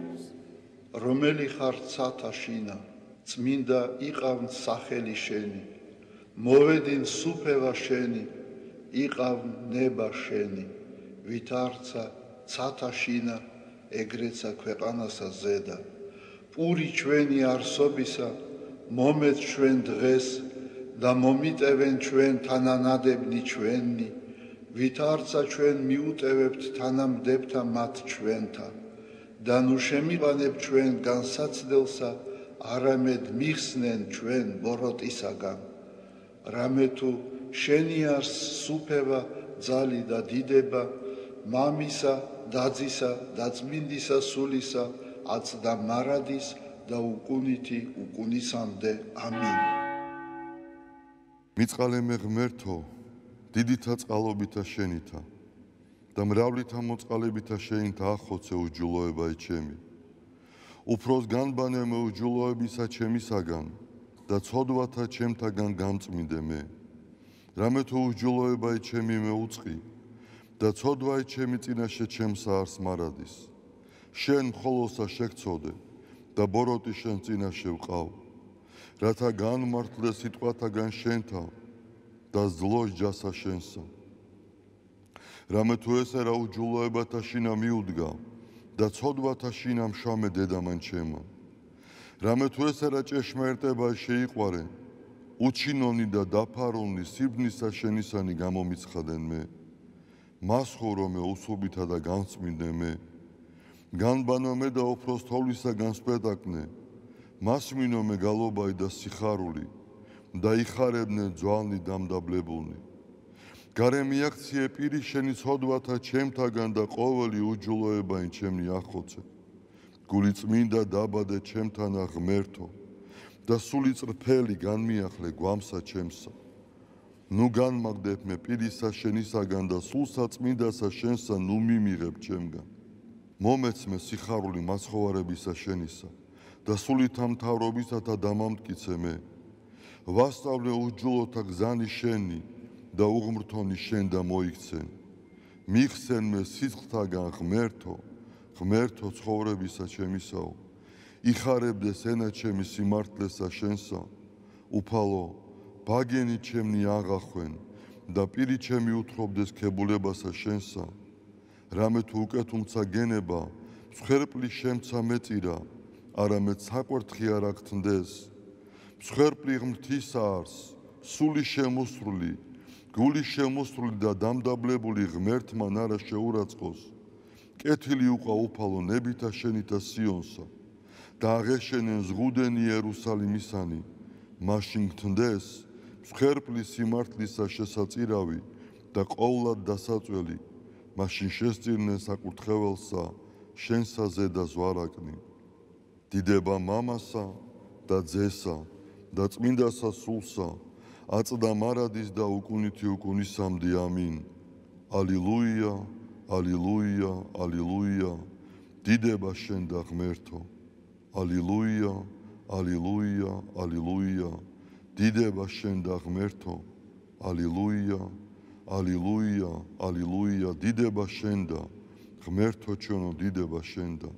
რომელი ხარ ცათაშინა, წმინდა იყავ სახელი შენი, მოვედინ სუფევა შენი, იყავ ნება შენი, ვით არცა ცათაშინა, ეგრეცა ქვეყანასა ზედა, პური ჩვენი არსობისა, მომეც ჩვენ დღეს და მომიტევენ ჩვენ თანანადებნი ჩვენი, ვით არცა ჩვენ მიუტევებთ თანამდებთა მათ ჩვენთან. და ნუ შემიყანებ ჩვენ განსაცდელსა, არამედ მიხსნენ ჩვენ ბოროტისაგან. რამე თუ შენი არს სუფევა, ძალი და დიდება, მამისა, დაძისა და წმინდისა სულისა, აწდა მარადის და უკუნითი უკუნისამდე. ამინ. მიწყალემე ღმერთო, დიდითა წყალობითა შენითა და მრავლითა მოწყალებითა შენითა ახოცე უჯულოებაი ჩემი. უფროს განბანემე უჯულოებისა ჩემისაგან და ცოდვათა ჩემთაგან გამწმინდე მე. რამე თუ უჯულოებაი ჩემი მეუწყი და ცოდვაი ჩემი წინაშე ჩემსა არს მარადის. შენ მხოლოსა შეგცოდე და ბოროტი შენ წინაშე ვყავ, რათა განმართლე სიტყვათაგან შენთა და ზლოს ჯასა შენსა. რამე თუ ესერა უჯულოებათა შინა მიუდგა და ცოდვათა შინა მშამე დედამან ჩემა. რამე თუ ესერა ჭეშმარიტება შეიყვარე, უჩინონი და დაფარულნი სიბნისა შენისანი გამომიცხადენ მე. მას ხურომე უსუბითა და განწმინდე მე. განბანომე და უფროს თოვლისა განსპეტაკნე, მას მინომე გალობაი და სიხარული და იხარებდნენ ძვალნი დამდაბლებულნი. გარე მიაქციე პირი შენი ცოდვათა ჩემთაგან და ყოველი უჯულოებაი ჩემნი ახოცე. გული წმინდა დაბადე ჩემთანა ღმერთო და სული წრფელი განმიახლე გვამსა ჩემსა. ნუ განმაგდებ მე პირისა შენისაგან და სულსა წმინდასა შენსა ნუ მიმიღებ ჩემგან. მომეცმე სიხარული მაცხოვარებისა შენისა და სულითა მთავრობისათა დამამტკიცე მე. ვასწავლე უჯულოთა გზანი შენი და უღმრთონი შენ და მოიქცენ. მიხსენ მე სიცხთაგან ღმერთო, ღმერთო ცხოვრებისა ჩემისაო. იხარებდეს ენა ჩემი სიმართლესა შენსა, უფალო, ბაგენი ჩემნი აღახვენ და პირი ჩემი უთხრობდეს ქებულებასა შენსა. რამე თუ უკეთუმცა გენება, მსხვერპლი შემცა მეწირა, არამედ საკვერთხი არ აგთნდეს. მსხვერპლი ღმრთისა არს, სული შემოსრული, გული შემოსრული და დამდაბლებული ღმერთმან არა შეურაცხყოს. კეთილი უყვა უფალო ნებითა შენითა სიონსა და აღეშენენ ზღუდენი იერუსალიმისანი, მაშინ გთნდეს მსხვერპლი სიმართლისა შესაწირავი და ყოვლად დასაწველი, მაშინ შესწირნენ საკურთხეველსა შენსა ზედა ზვარაკნი. დიდება მამასა და ძესა და წმინდასა სულსა, აწდა მარადის და უკუნითი უკუნისამდე ამინ. ალილუია, ალილუია, ალილუია, დიდება შენ და ღმერთო. ალილუია, ალილუია, ალილუია, დიდება შენ და ღმერთო. ალილუია, ალილუია, ალილუია, დიდება შენ და ღმერთო ჩვენო, დიდება შენ და.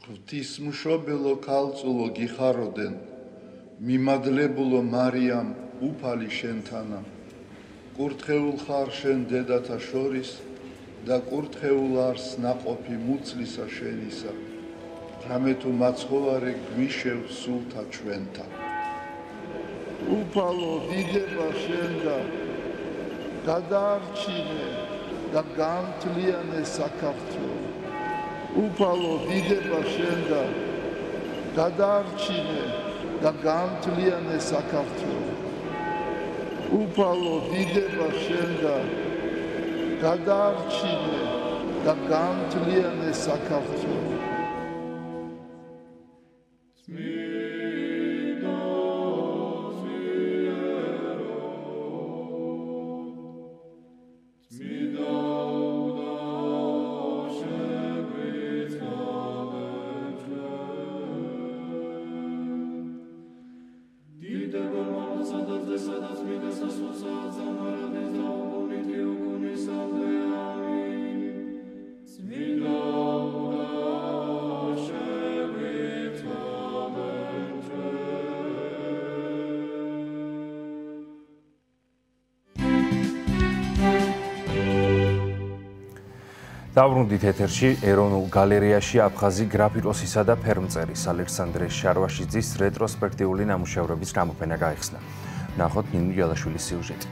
ღვთისმშობელო ქალწულო გიხაროდენ, მიმადლებულო მარიამ უფალი შენთანა. კურთხეულ ხარ შენ დედათა შორის და კურთხეულ არს ნაყოფი მუცლისა შენისა. რამე თუ მაცხოვარე გვიშევ სულთა ჩვენთა. უფალო დიდება შენ და გადაარჩინე და გამთლიანე საქართველო. უფალო დიდება შენ და გადაარჩინე და გამთლიანე საქართველო. უფალო დიდება შენ და გადაარჩინე და გამთლიანე საქართველო. დავბრუნდით ეთერში ეროვნულ გალერეაში აფხაზი გრაფიკოსისა და ფერმწერის ალექსანდრე შარვაშიძის რეტროსპექტიული ნამუშევრების გამოფენა გაიხსნა. ნახოთ ნინო ჯალაშვილის სიუჟეტი.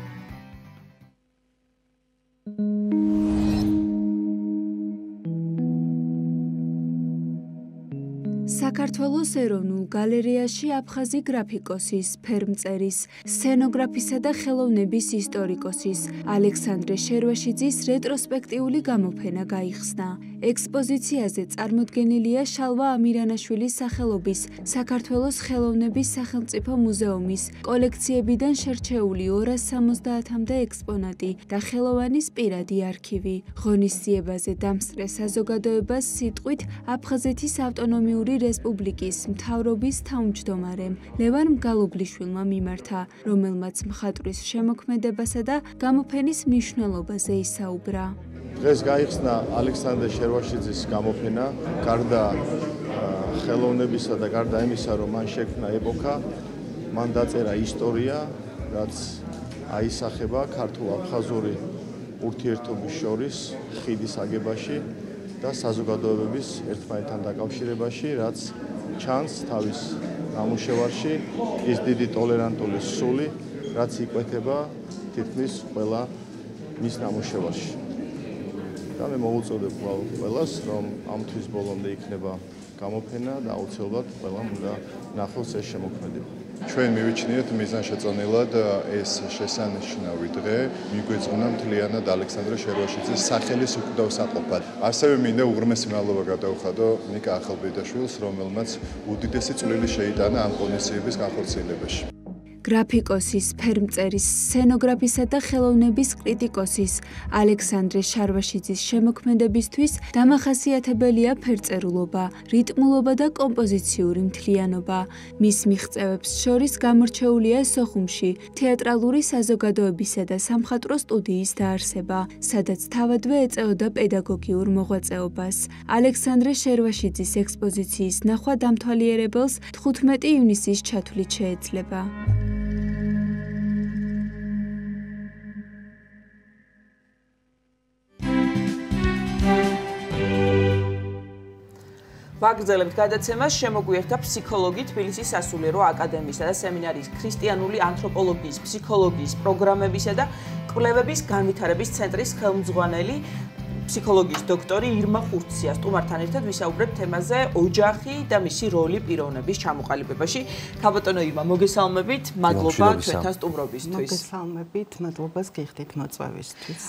საქართველოს ეროვნულ გალერეაში აფხაზი გრაფიკოსის, ფერმწერის, სცენოგრაფისა და ხელოვნების ისტორიკოსის ალექსანდრე შერვაშიძის რეტროსპექტიული გამოფენა გაიხსნა. ექსპოზიციაზე წარმოდგენილია შალვა ამირანაშვილის სახელობის საქართველოს ხელოვნების სახელმწიფო მუზეუმის კოლექციებიდან შერჩეული 270-მდე ექსპონატი და ხელოვანის პირადი არქივი. ღონისძიებაზე დამსწრე საზოგადოებას სიტყვით აფხაზეთის ავტონომიური რესპუბლიკის მთავრობის თავმჯდომარემ ლევან მგალობლიშვილმა მიმართა, რომელმაც მხატვრის შემოქმედებასა და გამოფენის მნიშვნელობაზე ისაუბრა. დღეს გაიხსნა ალექსანდრე შერვაშიძის გამოფენა, გარდა ხელოვნებისა და გარდა იმისა, რომ მან შექმნა ეპოქა, მან დაწერა ისტორია, რაც აისახება ქართულ-აფხაზური ურთიერთობის შორის ხიდის აგებაში და საზოგადოებების ერთმანეთთან დაკავშირებაში, რაც ჩანს თავის ნამუშევარში, ის დიდი ტოლერანტული სული, რაც იკვეთება თითქმის ყველა მის ნამუშევარში. და მე მოვუწოდებ ყველას, რომ ამ თვის ბოლომდე იქნება გამოფენა და აუცილებლად ყველამ უნდა ნახოს ეს შემოქმედება. ჩვენ მივიჩნიეთ მიზანშეწონილად ეს შესანიშნავი დღე მიგვეძღვნა მთლიანად ალექსანდრე შერვაშიძის სახელის უკვდავსაყოფად. ასევე მინდა უღრმესი მადლობა გადავხადო ნიკა ახალბედაშვილს, რომელმაც უდიდესი წვლილი შეიტანა ამ ღონისძიების განხორციელებაში. გრაფიკოსის, ფერმწერის, სცენოგრაფისა და ხელოვნების კრიტიკოსის ალექსანდრე შარვაშიძის შემოქმედებისთვის დამახასიათებელია ფერწერულობა, რიტმულობა და კომპოზიციური მთლიანობა. მის მიღწევებს შორის გამორჩეულია სოხუმში თეატრალური საზოგადოებისა და სამხატვრო სტუდიის დაარსება, სადაც თავადვე ეწეოდა პედაგოგიურ მოღვაწეობას. ალექსანდრე შერვაშიძის ექსპოზიციის ნახვა დამთვალიერებელს 15 ივნისის ჩათვლით შეეძლება. ვაგრძელებთ გადაცემას შემოგვიერთდა ფსიქოლოგი თბილისის სასულიერო აკადემიისა და სემინარიის ქრისტიანული ანთროპოლოგიის, ფსიქოლოგიის პროგრამებისა და კვლევების განვითარების ცენტრის ხელმძღვანელი ფსიქოლოგიის დოქტორი ირმა ხურცია. სტუმართან ერთად ვისაუბრებთ თემაზე ოჯახი და მისი როლი პიროვნების ჩამოყალიბებაში. ქალბატონო ირმა, მოგესალმებით, მადლობა ჩვენთან სტუმრობისთვის. მოგესალმებით, მადლობას გიხდით მოწვევისთვის.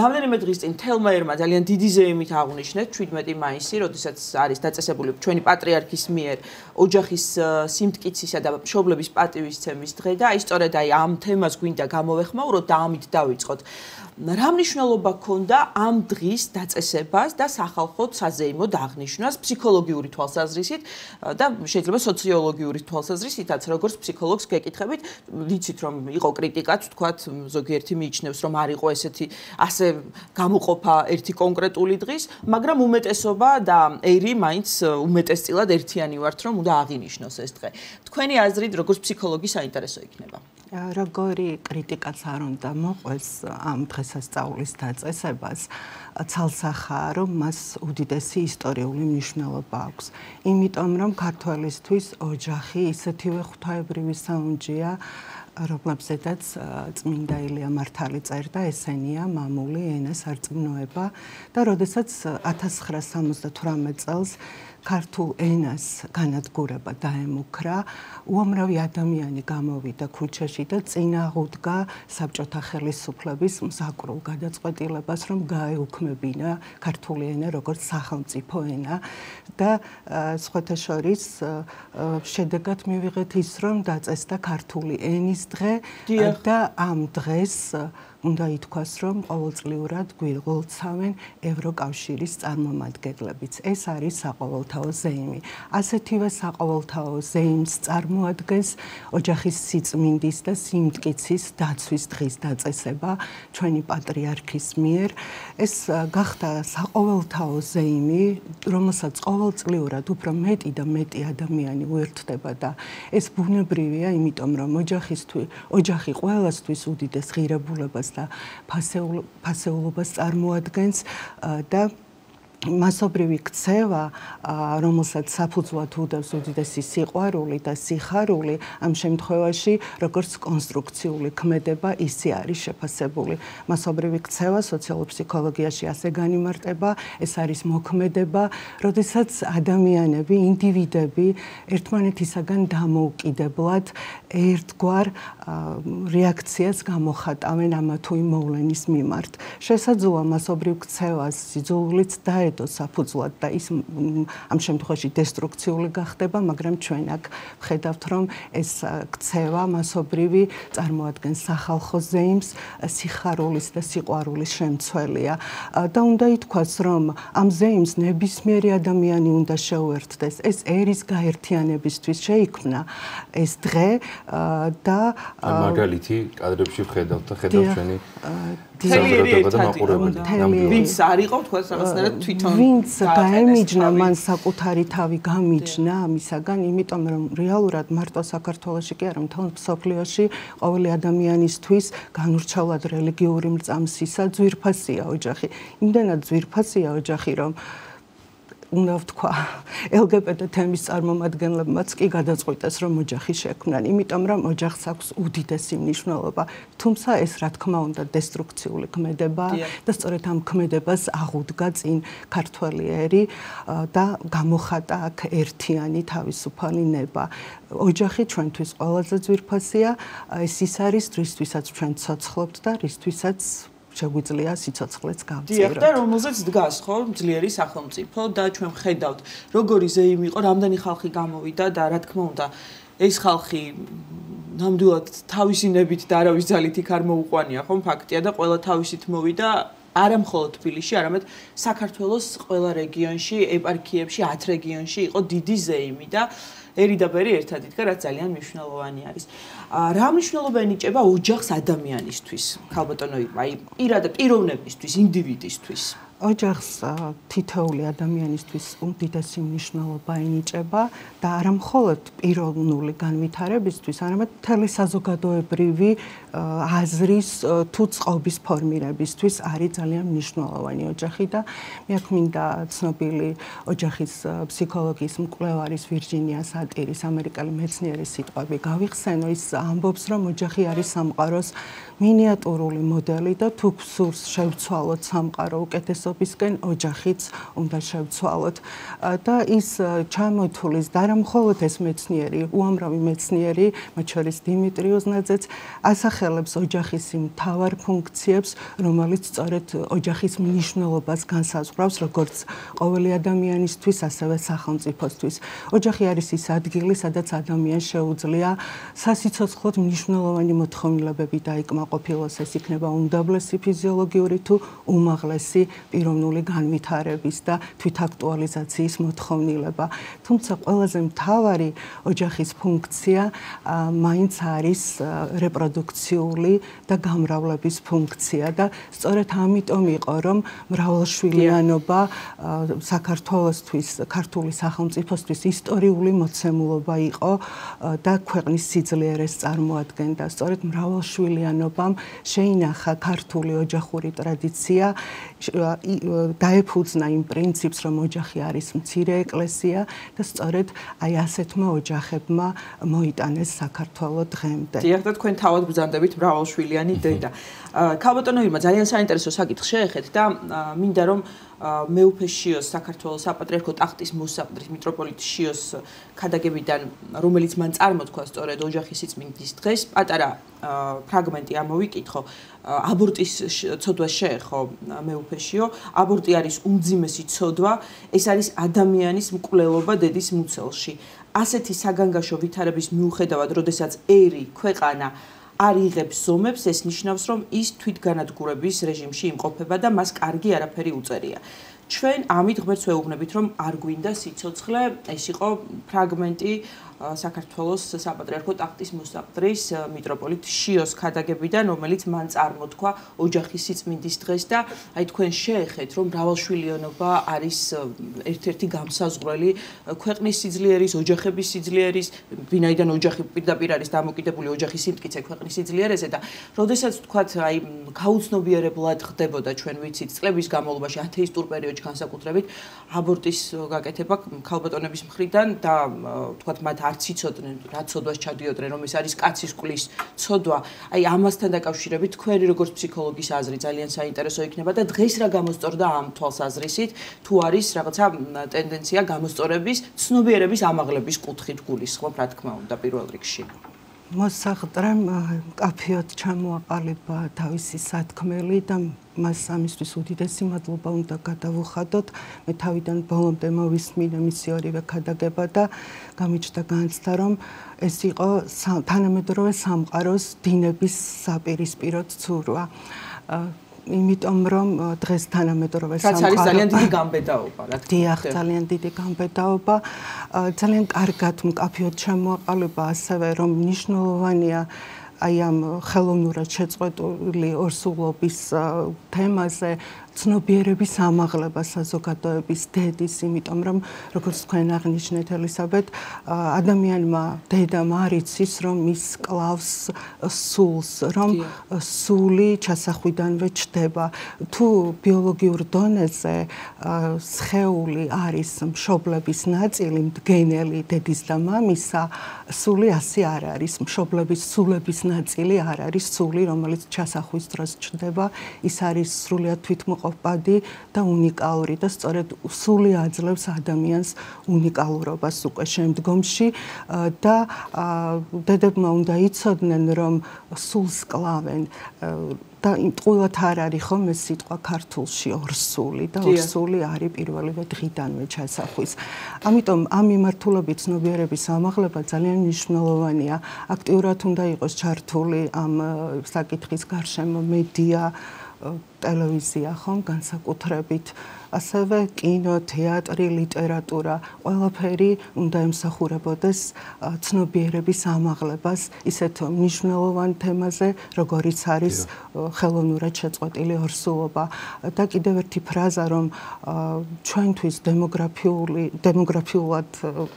რამდენიმე დღის წინ თელმა ერმა ძალიან დიდი ზეიმით აღნიშნეთ 17 მაისი, როდესაც არის დაწესებული ჩვენი პატრიარქის მიერ ოჯახის სიმტკიცისა და მშობლების პატივისცემის დღე და სწორედ ამ თემას გვინდა გამოვეხმაუროთ და ამით დავიწყოთ. რა მნიშვნელობა ჰქონდა ამ დღის დაწესებას და სახალხოდ საზეიმოდ აღნიშვნას ფსიქოლოგიური თვალსაზრისით და შეიძლება სოციოლოგიური თვალსაზრისითაც, როგორც ფსიქოლოგს გეკითხებით, ვიცით რომ იყო კრიტიკაც, თქვათ, ზოგიერთი მიიჩნევს რომ არ იყო ესეთი ასე გამოყოფა ერთი კონკრეტული დღის, მაგრამ უმეტესობა და ერი მაინც უმეტესწილად ერთიანი ვართ, რომ უნდა აღინიშნოს ეს დღე. თქვენი აზრით, როგორც ფსიქოლოგი საინტერესო იქნება. Როგორი კრიტიკაც არ უნდა მოყვეს ამ დღესასწაულის დაწესებას, ცალსახაა, რომ მას უდიდესი ისტორიული მნიშვნელობა აქვს. იმიტომ რომ ქართველისთვის ოჯახი ისეთივე ღვთაებრივი საუნჯეა, რომლებზედაც წმინდა ილია მართალი წერდა, ესენია მამული, ენა, სარწმუნოება და როდესაც 1978 წელს ქართულ ენას განადგურება დაემუქრა, უამრავი ადამიანი გამოვიდა ქუჩაში და წინააღმდგა საბჭოთა ხელისუფლების მზაკრულ გადაწყვეტილებას, რომ გაეუქმებინა ქართული ენა როგორც სახელმწიფო ენა და სხვათა შორის შედეგად მივიღეთ ის, რომ დაწესდა ქართული ენის დღე და ამ დღეს უნდა ითქვას, რომ ყოველწლიურად გვირღულცავენ ევროკავშირის წარმომადგენლებიც. ეს არის საყოველთაო ზეიმი. ასეთივე საყოველთაო ზეიმს წარმოადგენს ოჯახის სიწმინდის და სიმტკიცის დაცვის დღის დაწესება ჩვენი პატრიარქის მიერ. ეს გახდა საყოველთაო ზეიმი, რომელსაც ყოველწლიურად უფრო მეტი და მეტი ადამიანი უერთდება და ეს ბუნებრივია, იმიტომ რომ ოჯახი ყველასთვის უდიდეს ღირებულებას და ფასეულობას წარმოადგენს და მასობრივი ქცევა, რომელსაც საფუძვლად უდევს უდიდესი სიყვარული და სიხარული, ამ შემთხვევაში როგორც კონსტრუქციული ქმედება, ისე არის შეფასებული. მასობრივი ქცევა სოციალურ ფსიქოლოგიაში ასე განიმარტება, ეს არის მოქმედება, როდესაც ადამიანები, ინდივიდები ერთმანეთისაგან დამოუკიდებლად ერთგვარ რეაქციას გამოხატავენ ამა თუ იმ მოვლენის მიმართ. შესაძლოა მასობრივ ქცევას სიძულვილიც დაედოს საფუძვლად და ის ამ შემთხვევაში დესტრუქციული გახდება, მაგრამ ჩვენ აქ ვხედავთ, რომ ეს ქცევა მასობრივი წარმოადგენს სახალხო ზეიმს, სიხარულის და სიყვარულის შემცველია და უნდა ითქვას, რომ ამ ზეიმს ნებისმიერი ადამიანი უნდა შეუერთდეს. ეს ერის გაერთიანებისთვის შეიქმნა ეს დღე და მაგალითი კადრებში ვხედავთ და ხედავთ ჩვენი საზოგადოება და მაყურებელი. ვინც არ იყო თქვა რაღაცნაირად თვითონ ვინც გაემიჯნა, მან საკუთარი თავი გამიჯნა ამისაგან, იმიტომ რომ რეალურად მარტო საქართველოში კი არა, მთელ მსოფლიოში ყოველი ადამიანისთვის განურჩევლად რელიგიური მრწამსისა ძვირფასია ოჯახი. იმდენად ძვირფასია ოჯახი, რომ უნდა ვთქვა, LGBT თემის წარმომადგენლებმაც კი გადაწყვიტეს, რომ ოჯახი შექმნან, იმიტომ რომ ოჯახს აქვს უდიდესი მნიშვნელობა. თუმცა ეს რა თქმა უნდა დესტრუქციული ქმედებაა და სწორედ ამ ქმედებას აღუდგა წინ ქართველი ერი და გამოხატა აქ ერთიანი თავისუფალი ნება. ოჯახი ჩვენთვის ყველაზე ძვირფასია, ეს ის არის, რისთვისაც ჩვენ ცოცხლობთ და რისთვისაც შეგვიძლია სიცოცხლეც გავწიოთ. და რომელზეც დგას ხო ძლიერი სახელმწიფო და ჩვენ ხედავთ როგორი ზეიმი იყო, რამდენი ხალხი გამოვიდა და რა თქმა უნდა ეს ხალხი ნამდვილად თავისი ნებით და არავის ძალით იქ არ მოუყვანია, ხო ფაქტია და ყველა თავისით მოვიდა არა მხოლოდ თბილისში, არამედ საქართველოს ყველა რეგიონში, ეპარქიებში, 10 რეგიონში იყო დიდი ზეიმი და ერი და ბერი ერთად იდგა, რაც ძალიან მნიშვნელოვანი არის. რა მნიშვნელობა ენიჭება ოჯახს ადამიანისთვის, ქალბატონო ირმა, აი პირადად პიროვნებისთვის, ინდივიდისთვის? ოჯახს თითოეული ადამიანისთვის უდიდესი მნიშვნელობა ენიჭება და არა მხოლოდ პიროვნული განვითარებისთვის, არამედ მთელი საზოგადოებრივი აზრის თუ წყობის ფორმირებისთვის არის ძალიან მნიშვნელოვანი ოჯახი და მე აქ მინდა ცნობილი ოჯახის ფსიქოლოგიის მკვლევარის ვირჯინია სატირის ამერიკელი მეცნიერის სიტყვები გავიხსენო. ის ამბობს, რომ ოჯახი არის სამყაროს მინიატურული მოდელი და თუ გსურს შევცვალოთ სამყარო უკეთესო უმრავლესობისკენ ოჯახიც უნდა შევცვალოთ და ის ჩამოთulis და არა მხოლოდ ეს მეცნიერი, უამრავი მეცნიერი, მათ შორის დიმიტრი ოზნაძეც ასახელებს ოჯახის იმ მთავარ ფუნქციებს, რომელიც სწორედ ოჯახის მნიშვნელობას განსაზღვრავს როგორც ყოველი ადამიანისთვის, ასევე სახელმწიფოსთვის. ოჯახი არის ის ადგილი, სადაც ადამიანს შეუძლია სასიცოცხლოდ მნიშვნელოვანი მოთხოვნილებები დაიკმაყოფილოს, ეს იქნება უმდაბლესი ფიზიოლოგიური თუ უმაღლესი პიროვნული განვითარების და თვითაქტუალიზაციის მოთხოვნილება. თუმცა ყველაზე მთავარი ოჯახის ფუნქცია მაინც არის რეპროდუქციული და გამრავლების ფუნქცია და სწორედ ამიტომ იყო რომ მრავალშვილიანობა საქართველოსთვის, ქართული სახელმწიფოსთვის ისტორიული მოცემულობა იყო და ქვეყნის სიძლიერეს წარმოადგენდა. სწორედ მრავალშვილიანობამ შეინახა ქართული ოჯახური ტრადიცია, დაეფუძნა იმ პრინციპს, რომ ოჯახი არის მცირე ეკლესია და სწორედ აი ასეთმა ოჯახებმა მოიტანეს საქართველო დღემდე. დიახ, და თქვენ თავად ბრძანდებით მრავალშვილიანი დედა. ქალბატონო ირმა, ძალიან საინტერესო საკითხს შეეხეთ და მინდა რომ მეუფე შიოს საქართველოს საპატრიარქო ტახტის მოსაყდრის მიტროპოლიტ შიოს ქადაგებიდან, რომელიც მან წარმოთქვა სწორედ ოჯახის სიწმინდის დღეს, პატარა ფრაგმენტი ამოვიკითხო. აბორტის ცოდვას შეეხო მეუფე შიო. აბორტი არის უმძიმესი ცოდვა, ეს არის ადამიანის მკვლელობა დედის მუცელში. ასეთი საგანგაშო ვითარების მიუხედავად, როდესაც ერი, ქვეყანა არ იღებს ზომებს, ეს ნიშნავს, რომ ის თვითგანადგურების რეჟიმში იმყოფება და მას კარგი არაფერი უწერია. ჩვენ ამით ღმერთს ვეუბნებით, რომ არ გვინდა სიცოცხლე, ეს იყო ფრაგმენტი საქართველოს საპატრიარქო ტახტის მოსაყდრის მიტროპოლიტ შიოს ქადაგებიდან, რომელიც მან წარმოთქვა ოჯახის სიწმინდის დღეს და აი თქვენ შეეხეთ, რომ მრავალშვილიანობა არის ერთ-ერთი გამსაზღვრელი ქვეყნის სიძლიერის, ოჯახების სიძლიერის, ვინაიდან ოჯახი პირდაპირ არის დამოკიდებული ოჯახის სიმტკიცე ქვეყნის სიძლიერეზე და როდესაც თქვათ აი გაუცნობიერებლად ხდებოდა ჩვენ ვიცით წლების განმავლობაში ათეისტურ პერიოდში განსაკუთრებით აბორტის გაკეთება ქალბატონების მხრიდან და თქვათ მათ არც იცოდნენ რა ცოდვას ჩადიოდნენ რომ ეს არის კაცის კulis ცოდვა. აი ამასთან დაკავშირებით თქვენი როგორც ფსიქოლოგის აზრი ძალიან საინტერესო იქნება და დღეს რა გამოსწორდა ამ თვალსაზრისით თუ არის რაღაცა ტენდენცია გამოსწორების ცნობიერების ამაღლების კუთხით გულისხმობ რა თქმა უნდა პირველ რიგში. მოსახდრემ კაფეოთ ჩამოაყალიბა თავისი სათქმელი და მას ამისთვის უდიდესი მადლობა უნდა გადავუხადოთ. მე თავიდან ბოლომდე მოვისმინე მისი ორივე ქადაგება და გამიჩნდა განცდა, რომ ეს იყო თანამედროვე სამყაროს დინების საპირისპირო ცურვა. იმიტომ რომ დღეს თანამედროვე სამყარო არის ძალიან დიდი გამბედაობა, რა თქმა უნდა. დიახ, ძალიან დიდი გამბედაობა. ძალიან კარგად მკაფიოდ ჩამოაყალიბა ასევე რომ მნიშვნელოვანია აი ამ ხელოვნურად შეწყვეტილი ორსულობის თემაზე ცნობიერების ამაღლება საზოგადოების დედის, იმიტომ რომ როგორც თქვენ აღნიშნეთ ელისაბედ, ადამიანმა დედამ არ იცის რომ ის კლავს სულს, რომ სული ჩასახვიდანვე ჩდება. თუ ბიოლოგიურ დონეზე სხეული არის მშობლების ნაწილი, მდგენელი დედის და მამისა, სული ასე არ არის. მშობლების სულების ნაწილი არ არის სული, რომელიც ჩასახვის დროს ჩდება, ის არის სრულიად თვითმყოფადი და უნიკალური და სწორედ სული აძლევს ადამიანს უნიკალურობას უკვე შემდგომში და დედებმა უნდა იცოდნენ რომ სულს კლავენ და ტყუილად არ არის ხომ ეს სიტყვა ქართულში ორსული და ორსული არის პირველივე დღიდანვე ჩასახვის. ამიტომ ამ მიმართულებით ცნობიერების ამაღლება ძალიან მნიშვნელოვანია. აქტიურად უნდა იყოს ჩართული ამ საკითხის გარშემო მედია, ტელევიზია ხომ განსაკუთრებით, ასევე კინო, თეატრი, ლიტერატურა, ყველაფერი უნდა ემსახურებოდეს ცნობიერების ამაღლებას ისეთ მნიშვნელოვან თემაზე, როგორიც არის ხელოვნურად შეწყვეტილი ორსულობა. და კიდევ ერთი ფრაზა, რომ ჩვენთვის დემოგრაფიულად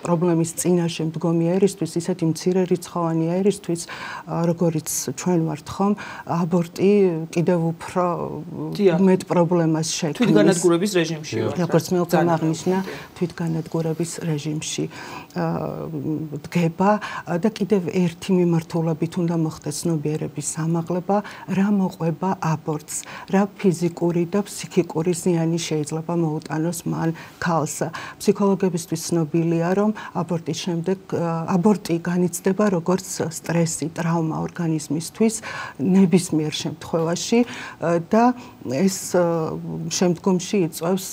პრობლემის წინაშე მდგომი ერისთვის, ისეთი მცირე რიცხოვანი ერისთვის, როგორიც ჩვენ ვართ ხომ, აბორტი კიდევ უფრო მეტ პრობლემას შექმნის. თვითგანადგურების რეჟიმში ვართ. როგორც მე უკვე აღნიშნა, თვითგანადგურების რეჟიმში დგება და კიდევ ერთი მიმართულებით უნდა მოხდეს ცნობიერების ამაღლება, რა მოყვება აბორტს, რა ფიზიკური და ფსიქიკური ზიანი შეიძლება მოუტანოს მან ქალს. ფსიქოლოგებისთვის ცნობილია, რომ აბორტის შემდეგ აბორტი განიცდება როგორც სტრესი, ტრავმა ორგანიზმისთვის ნებისმიერ შემთხვევაში და ეს შემდგომში იწვევს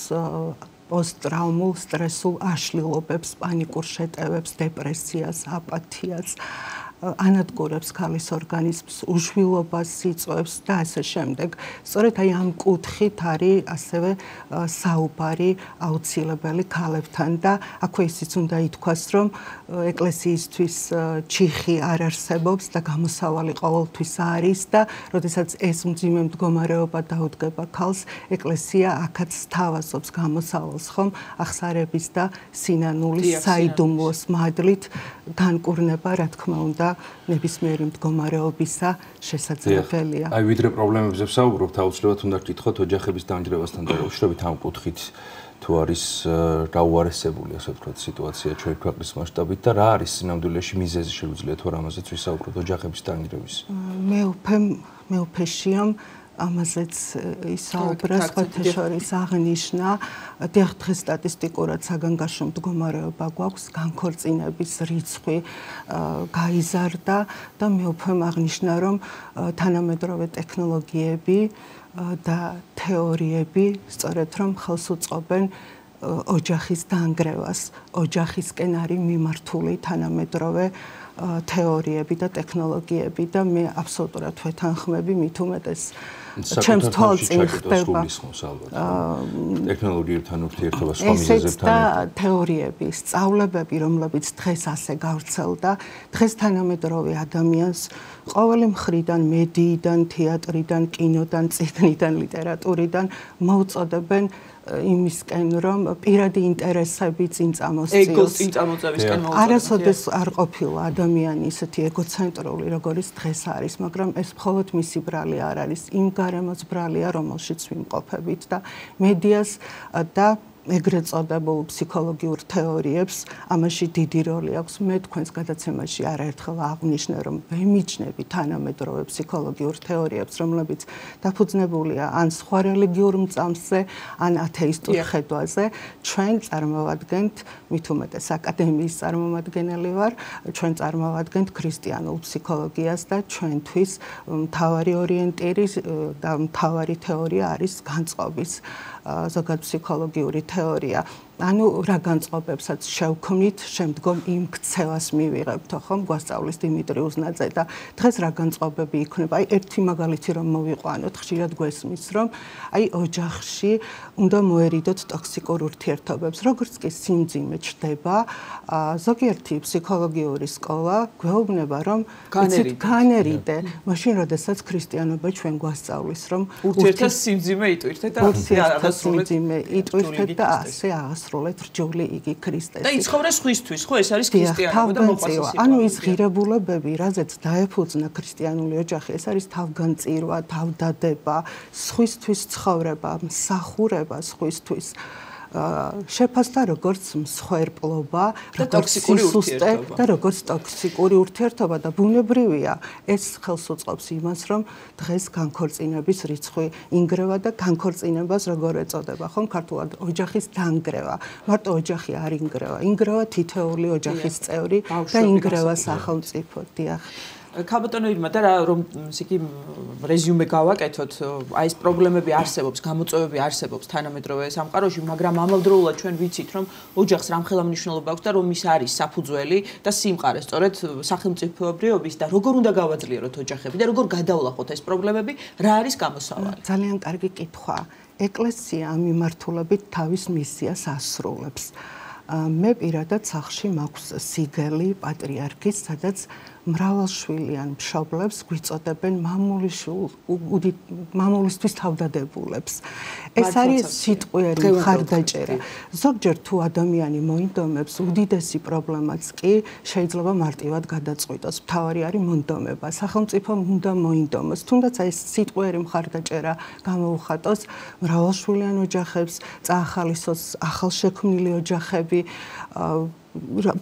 პოსტტრაუმულ სტრესულ აშლილობებს, პანიკურ შეტევებს, დეპრესიას, აპათიას, ანადგურებს ქალის ორგანიზმს, უშვილობას იწვევს და ასე შემდეგ. სწორედ აი ამ კუთხით არის ასევე საუბარი აუცილებელი ქალებთან და აქვე ისიც უნდა ითქვას, რომ ეკლესიისთვის ჩიხი არ არსებობს და გამოსავალი ყოველთვის არის და როდესაც ეს მძიმე მდგომარეობა დაუდგება ქალს, ეკლესია აქაც სთავაზობს გამოსავალს ხომ აღსარების და სინანულის საიდუმლოს მადლით განკურნება, რა თქმა უნდა, ნებისმიერი მდგომარეობისა შესაძლებელია. აი ვიდრე პრობლემებზე ვსაუბრობთ, აუცილებლად უნდა გკითხოთ ოჯახების დამჯერებასთან დაკავშირებით ამ კუთხით თუ არის გაუარესებული, ასე ვთქვათ, სიტუაცია ჩვენ ქვეყნის მასშტაბით და რა არის სინამდვილეში მიზეზი, შეგვიძლია თუ რამაზეც ვისაუბროთ ოჯახების დამჯერების. მე უფეშიამ ამაზეც ისაუბრა, სხვათა შორის აღნიშნა, დღეს სტატისტიკურად საგანგაშო მდგომარეობა გვაქვს, განქორწინების რიცხვი გაიზარდა და მე უფრო აღნიშნა, რომ თანამედროვე ტექნოლოგიები და თეორიები სწორედ რომ ხელს უწყობენ ოჯახის დანგრევას, ოჯახისკენ არის მიმართული თანამედროვე თეორიები და ტექნოლოგიები და მე აბსოლუტურად ვეთანხმები მით უმეტეს ჩემს თვალწინ ხდება ტექნოლოგიებთან ურთიერთობა სხვა მიზეზებთან და თეორიები, სწავლებები, რომლებიც დღეს ასე გავრცელდა, დღეს თანამედროვე ადამიანს ყოველი მხრიდან, მედიიდან, თეატრიდან, კინოდან, წიგნიდან, ლიტერატურიდან მოუწოდებენ იმისკენ, რომ პირადი ინტერესები წინ წამოსწიოს. ეგოს წინ წამოწევისკენ მოუწოდებენ. არასოდეს არ ყოფილა ადამიანი ისეთი ეგოცენტრული, როგორც დღეს არის, მაგრამ ეს მხოლოდ მისი ბრალი არ არის, იმ გარემოს ბრალია, რომელშიც ვიმყოფებით და მედიას და ეგრეთ წოდებულ ფსიქოლოგიურ თეორიებს ამაში დიდი როლი აქვს. მე თქვენს გადაცემაში არაერთხელ აღვნიშნე, რომ ვემიჯნები თანამედროვე ფსიქოლოგიურ თეორიებს, რომლებიც დაფუძნებულია ან სხვა რელიგიურ მწამსზე, ან ათეისტურ ხედვაზე. ჩვენ წარმოვადგენთ, მით უმეტეს აკადემიის წარმომადგენელი ვარ, ჩვენ წარმოვადგენთ ქრისტიანულ ფსიქოლოგიას და ჩვენთვის მთავარი ორიენტირი და მთავარი თეორია არის განწყობის ზოგადად ფსიქოლოგიური თეორია. ანუ რა განწყობებსაც შევქმნით, შემდგომ იმ ქცევას მივიღებთ, ხომ? გვასწავლის დიმიტრი უზნაძე და დღეს რა განწყობები იქნება? აი ერთი მაგალითი რომ მოვიყვანოთ, ხშირად გვესმის, რომ აი ოჯახში უნდა მოერიდოთ ტოქსიკურ ურთიერთობებს, როგორც კი სიმძიმე ჩდება, ზოგიერთი ფსიქოლოგიური სკოლა გვეუბნება, რომ განერიდე, მაშინ როდესაც ქრისტიანობა ჩვენ გვასწავლის, რომ ურთიერთას სიმძიმე იტვირთეთ და სიმძიმე იტვირთეთ და ასე აღასრულეთ რჯული იგი ქრისტეს. და იცხოვრეს ხვისთვის, ხო ეს არის ქრისტიანობა და მოყვასის. ანუ ის ღირებულებები, რაზეც დაეფუძნა ქრისტიანული ოჯახი, ეს არის თავგანწირვა, თავდადება, სხვისთვის ცხოვრება, მსახურება სხვისთვის. შეფასდა როგორც მსხვერპლობა, როგორც სისუსტე და როგორც ტოქსიკური ურთიერთობა და ბუნებრივია ეს ხელს უწყობს იმას, რომ დღეს განქორწინების რიცხვი ინგრევა და განქორწინებას როგორ ეწოდება, ხომ ქართულად ოჯახის დანგრევა. მარტო ოჯახი არ ინგრევა, ინგრევა თითოეული ოჯახის წევრი და ინგრევა სახელმწიფო. დიახ. ქალბატონო ირმა და რომ ისეთი რეზიუმე გავაკეთოთ, აი ეს პრობლემები არსებობს, გამოწვევები არსებობს თანამედროვე სამყაროში, მაგრამ ამავდროულად ჩვენ ვიცით, რომ ოჯახს რამხელა მნიშვნელობა აქვს და რომ ის არის საფუძველი და სიმყარე, სწორედ სახელმწიფოებრიობის და როგორ უნდა გავაძლიეროთ ოჯახები და როგორ გადავლახოთ ეს პრობლემები, რა არის გამოსავალი? ძალიან კარგი კითხვა. ეკლესია ამ მიმართულებით თავის მისიას ასრულებს. მე პირადად სახლში მაქვს სიგელი პატრიარქის, სადაც მრავალშვილიან მშობლებს გვიწოდებენ მამულისთვის თავდადებულებს. ეს არის სიტყვიერი მხარდაჭერა. ზოგჯერ თუ ადამიანი მოინდომებს, უდიდესი პრობლემაც კი შეიძლება მარტივად გადაწყვიტოს. მთავარი არის მონდომება. სახელმწიფომ უნდა მოინდომოს. თუნდაც ეს სიტყვიერი მხარდაჭერა გამოუხატოს მრავალშვილიან ოჯახებს, წაახალისოს ახალშექმნილი ოჯახები,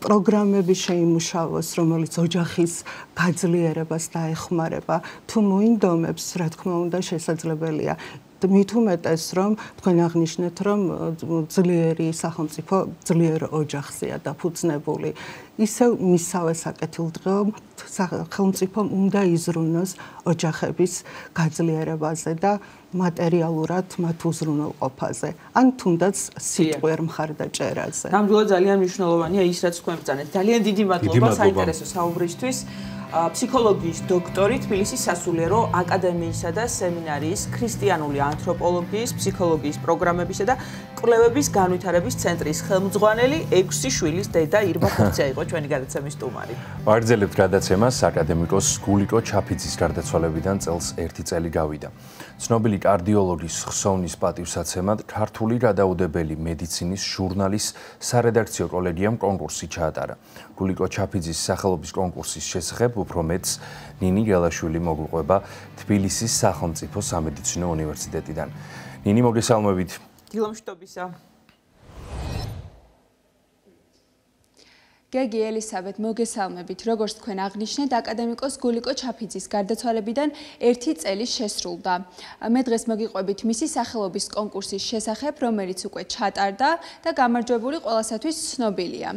პროგრამები შეიმუშავოს, რომელიც ოჯახის გაძლიერებას დაეხმარება. თუ მოინდომებს, რა თქმა უნდა, შესაძლებელია. მით უმეტეს, რომ თქვენ აღნიშნეთ, რომ ძლიერი სახელმწიფო ძლიერ ოჯახზეა დაფუძნებული. ისევ მისავე საკეთილდღეო სახელმწიფომ უნდა იზრუნოს ოჯახების გაძლიერებაზე და მატერიალურად მათ უზრუნველყოფაზე, ან თუნდაც სიტყვიერ მხარდაჭერაზე. ნამდვილად ძალიან მნიშვნელოვანია ის, რაც თქვენ ბრძანეთ. ძალიან დიდი მადლობა საინტერესო საუბრისთვის. ფსიქოლოგიის დოქტორი, თბილისის სასულიერო აკადემიისა და სემინარიის ქრისტიანული ანთროპოლოგიის, ფსიქოლოგიის პროგრამებისა და კვლევების განვითარების ცენტრის ხელმძღვანელი 6 შვილის დედა ირმა ხურცია იყო ჩვენი გადაცემის სტუმარი. ვაგრძელებთ გადაცემას. აკადემიკოს გულიკო ჩაფიძის გარდაცვალებიდან წელს 1 წელი გავიდა. ცნობილი კარდიოლოგის ხსოვნის პატივსაცემად ქართული გადაუდებელი მედიცინის ჟურნალის სარედაქციო კოლეგიამ კონკურსი ჩაატარა. გულიკო ჩაფიძის სახელობის კონკურსის შესახებ უფრო მეტს ნინი გელაშვილი მოგვიყვება თბილისის სახელმწიფო სამედიცინო უნივერსიტეტიდან. ნინი, მოგესალმებით. დილომშვიდობისა. გეგი ელისაბედ, მოგესალმებით. როგორც თქვენ აღნიშნეთ, აკადემიკოს გულიკო ჩაფიძის გარდაცვალებიდან 1 წელი შესრულდა. მე დღეს მოგიყვებით მისი სახელობის კონკურსის შესახებ, რომელიც უკვე ჩატარდა და გამარჯვებული ყველასათვის ცნობილია.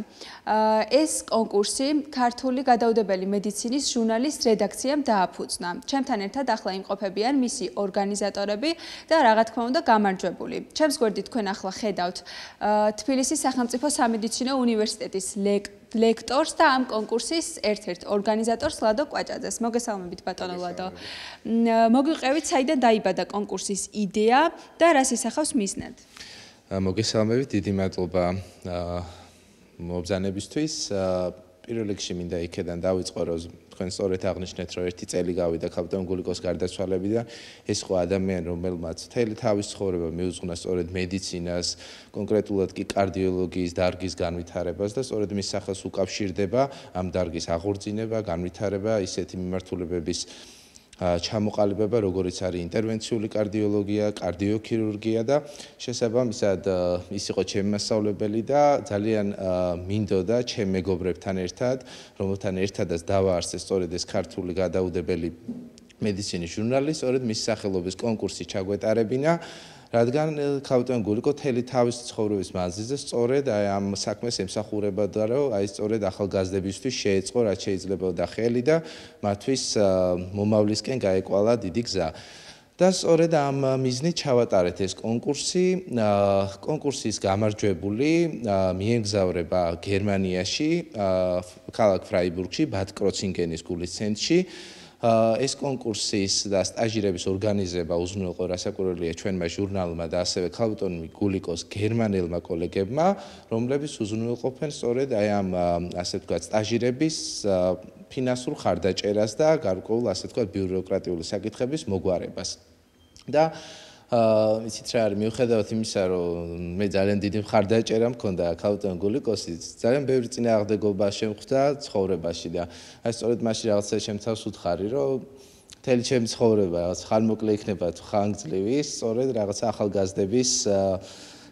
ეს კონკურსი ქართული გადაუდებელი მედიცინის ჟურნალის რედაქციამ დააფუძნა. ჩემთან ერთად ახლა იმყოფებიან მისი ორგანიზატორები და რა თქმა უნდა გამარჯვებული. ჩემს გვერდით თქვენ ახლა ხედავთ თბილისის სახელმწიფო სამედიცინო უნივერსიტეტის ლექტორს და ამ კონკურსის ერთ-ერთ ორგანიზატორს ლადო კვაჭაძეს. მოგესალმებით ბატონო ლადო. მოგვიყევით, საიდან დაიბადა კონკურსის იდეა და რას ისახავს მიზნად? მოგესალმებით, დიდი მადლობა მობრძანებისთვის. პირველ რიგში მინდა იქედან დავიწყო, რომ თქვენ სწორედ აღნიშნეთ, რომ 1 წელი გავიდა ქალბატონ გულიკოს გარდაცვალებიდან. ეს ხო ადამიანი, რომელმაც მთელი თავის ცხოვრება მიუძღვნა სწორედ მედიცინას, კონკრეტულად კი კარდიოლოგიის დარგის განვითარებას და სწორედ მის სახელს უკავშირდება ამ დარგის აღორძინება, განვითარება, ისეთი მიმართულებების ჩამოყალიბება, როგორიც არის ინტერვენციული კარდიოლოგია, კარდიოქირურგია და შესაბამისად ის იყო ჩემი მასწავლებელი და ძალიან მინდოდა ჩემ მეგობრებთან ერთად, რომელთან ერთადაც დავაარსეს სწორედ ეს ქართული გადაუდებელი მედიცინის ჟურნალი, სწორედ მის სახელობის კონკურსი ჩაგვეტარებინა. რადგან ქალბატონ გულიკო მთელი თავის ცხოვრების მანძილზე სწორედ ამ საქმეს ემსახურებოდა, რომ სწორედ ახალგაზრდებისთვის შეეწყო რაც შეიძლებოდა ხელი და მათთვის მომავლისკენ გაეკვალა დიდი გზა. და სწორედ ამ მიზნით ჩავატარეთ ეს კონკურსი. კონკურსის გამარჯვებული მიემგზავრება გერმანიაში, ქალაქ ფრაიბურგში, ბად კროცინგენის გულის ცენტრში. ეს კონკურსის და სტაჟირების ორგანიზება უზრუნველყო რასაკვირველია ჩვენმა ჟურნალმა და ასევე ქალბატონ გულიკოს გერმანელმა კოლეგებმა, რომლებიც უზრუნველყოფენ სწორედ ამ ასე ვთქვათ სტაჟირების ფინანსურ ხარდაჭერას და გარკვეულ ასე ვთქვათ ბიუროკრატიული საკითხების მოგვარებას. და იცით რა არის, მიუხედავად იმისა, რომ მე ძალიან დიდი მხარდაჭერა მქონდა ქალბატონ გულიკოსის, ძალიან ბევრი წინააღმდეგობა შემხვდა ცხოვრებაში და სწორედ მაშინ რაღაცა შემთავს უთხარი, რომ მთელი ჩემი ცხოვრება რაღაც ხანმოკლე იქნება თუ ხანგრძლივი, სწორედ რაღაცა ახალგაზრდების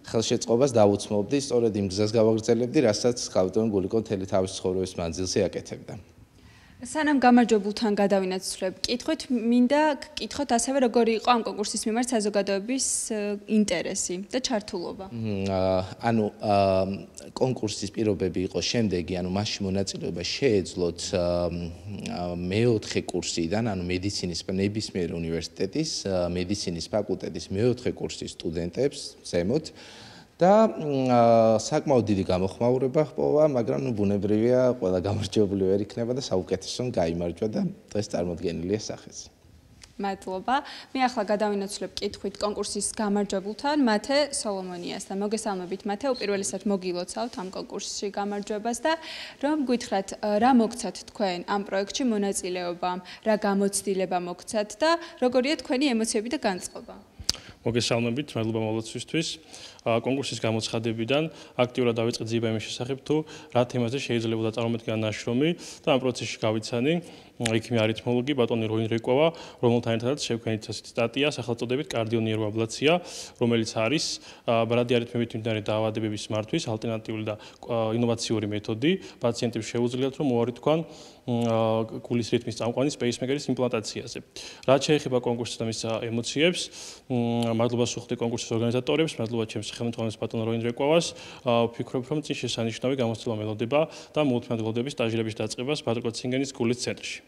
ხელშეწყობას დავუცმობდი, სწორედ იმ გზას გავაგრძელებდი, რასაც ქალბატონ გულიკო მთელი თავის ცხოვრების მანძილზე აკეთებდა. სანამ გამარჯვებულთან გადავინაცვლებ კითხვით, მინდა გკითხოთ ასევე როგორი იყო ამ კონკურსის მიმართ საზოგადოების ინტერესი და ჩართულობა. ანუ კონკურსის პირობები იყო შემდეგი, ანუ მასში მონაწილეობა შეეძლოთ მე-4 კურსიდან, ანუ მედიცინის ნებისმიერ უნივერსიტეტის მედიცინის ფაკულტეტის მე-4 კურსის სტუდენტებს ზემოთ. და საკმაოდ დიდი გამოხმაურება ჰპოვა, მაგრამ ბუნებრივია, ყველა გამარჯვებული ვერ იქნება და საუკეთესო გაიმარჯვა და დღეს წარმოდგენილია სახეზე. მადლობა. მე ახლა გადავინაცვლებ კითხვით კონკურსის გამარჯვებულთან მათე სოლომონიასთან. მოგესალმებით მათე, უპირველესად მოგილოცავთ ამ კონკურსში გამარჯვებას და რომ გითხრათ, რა მოგცათ თქვენ ამ პროექტში მონაწილეობამ, რა გამოცდილება მოგცათ და როგორია თქვენი ემოციები და განწყობა? მოგესალმებით, მადლობა მოლოცვისთვის. კონკურსის გამოცხადებიდან აქტიურად დავიწყე ძიება იმის შესახებ, თუ რა თემაზე შეიძლება წარმოედგინა ნაშრომი და ამ პროცესში გავიცანი ექიმი არითმოლოგი ბატონი როინ რეკოვა, რომელთან ერთადაც შევქმნით ასეთი სტატია სახელწოდებით კარდიონეიროაბლაცია, რომელიც არის რადიარითმებით მიმდინარე დაავადებების მართვის ალტერნატიული და ინოვაციური მეთოდი. პაციენტებს შეუძლიათ რომ უარი თქვან გულის რიტმის წამყვანის პეისმეკერის იმპლანტაციაზე. რაც შეეხება კონკურსს და მის ემოციებს, მადლობა სუხდი კონკურსის ორგანიზატორებს, მადლობა ჩემს ხელმძღვანელს ბატონ როინ რეკოვას. ვფიქრობ, რომ წინ შესანიშნავი გამოცდილება მელოდება და მოუთმენლობების სტაჟირების დაწყებას ბატონ ცინგენის გულის ცენტრში.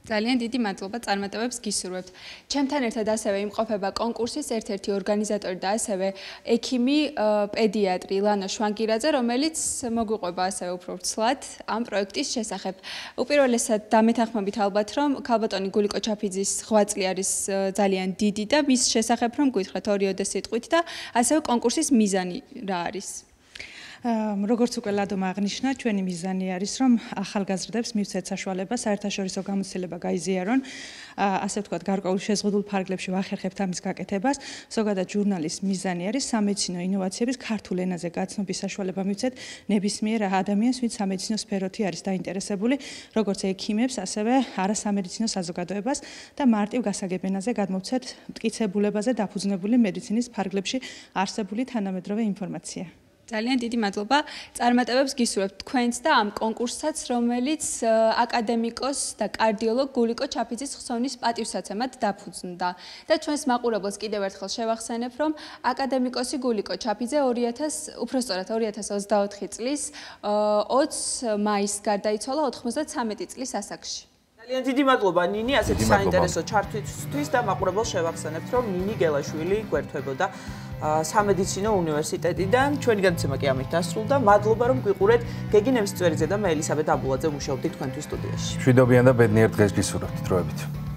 ძალიან დიდი მადლობა წარმატებებს გისურვებთ. ჩემთან ერთად ასევე იმყოფება კონკურსის ერთ-ერთი ორგანიზატორი და ასევე ექიმი პედიატრი ლანო შვანგირაძე, რომელიც მოგვიყვება ასევე უფრო ვრცლად ამ პროექტის შესახებ. უპირველესად დამეთანხმებით ალბათ, რომ ქალბატონი გულიკო ჩაფიძის ღვაწლი არის ძალიან დიდი და მის შესახებ რომ გითხრათ ორიოდე სიტყვით და ასევე კონკურსის მიზანი რა არის? როგორც უკვე ლადომ აღნიშნა, ჩვენი მიზანი არის, რომ ახალგაზრდებს მივცეთ საშუალება საერთაშორისო გამოცდილება გაიზიარონ, ასე ვთქვათ, გარკვეულ შეზღუდულ ფარგლებში ვახერხებთ ამის გაკეთებას. ზოგადად ჟურნალის მიზანი არის სამედიცინო ინოვაციების ქართულ ენაზე გაცნობის საშუალება მივცეთ ნებისმიერ ადამიანს, ვინც სამედიცინო სფეროთი არის დაინტერესებული, როგორც ექიმებს, ასევე არასამედიცინო საზოგადოებას და მარტივ გასაგებ ენაზე გადმოვცეთ მტკიცებულებაზე დაფუძნებული მედიცინის ფარგლებში არსებული თანამედროვე ინფორმაცია. ძალიან დიდი მადლობა. წარმატებებს გისურვებთ თქვენც და ამ კონკურსსაც, რომელიც აკადემიკოს და კარდიოლოგ გულიკო ჩაფიძის ხსოვნის პატივსაცემად დაფუძნდა. და ჩვენს მაყურებელს კიდევ ერთხელ შევახსენებ, რომ აკადემიკოსი გულიკო ჩაფიძე 2024 წლის 20 მაისს გარდაიცვალა 93 წლის ასაკში. ძალიან დიდი მადლობა ნინი, ასეთი საინტერესო ჩართვისთვის და მაყურებელს შევახსენებთ, რომ ნინი გელაშვილი გვერდებოდა სამედიცინო უნივერსიტეტიდან. ჩვენი განაცემა კი ამით დასრულდა. მადლობა რომ გვიყურეთ. გეგი ნემსწვერიძე და მე ელისაბედ აბულაძე ვმუშაობდით თქვენთვის სტუდიაში. მშვიდობიან და ბედნიერ დღეს გისურვებთ. დროებით.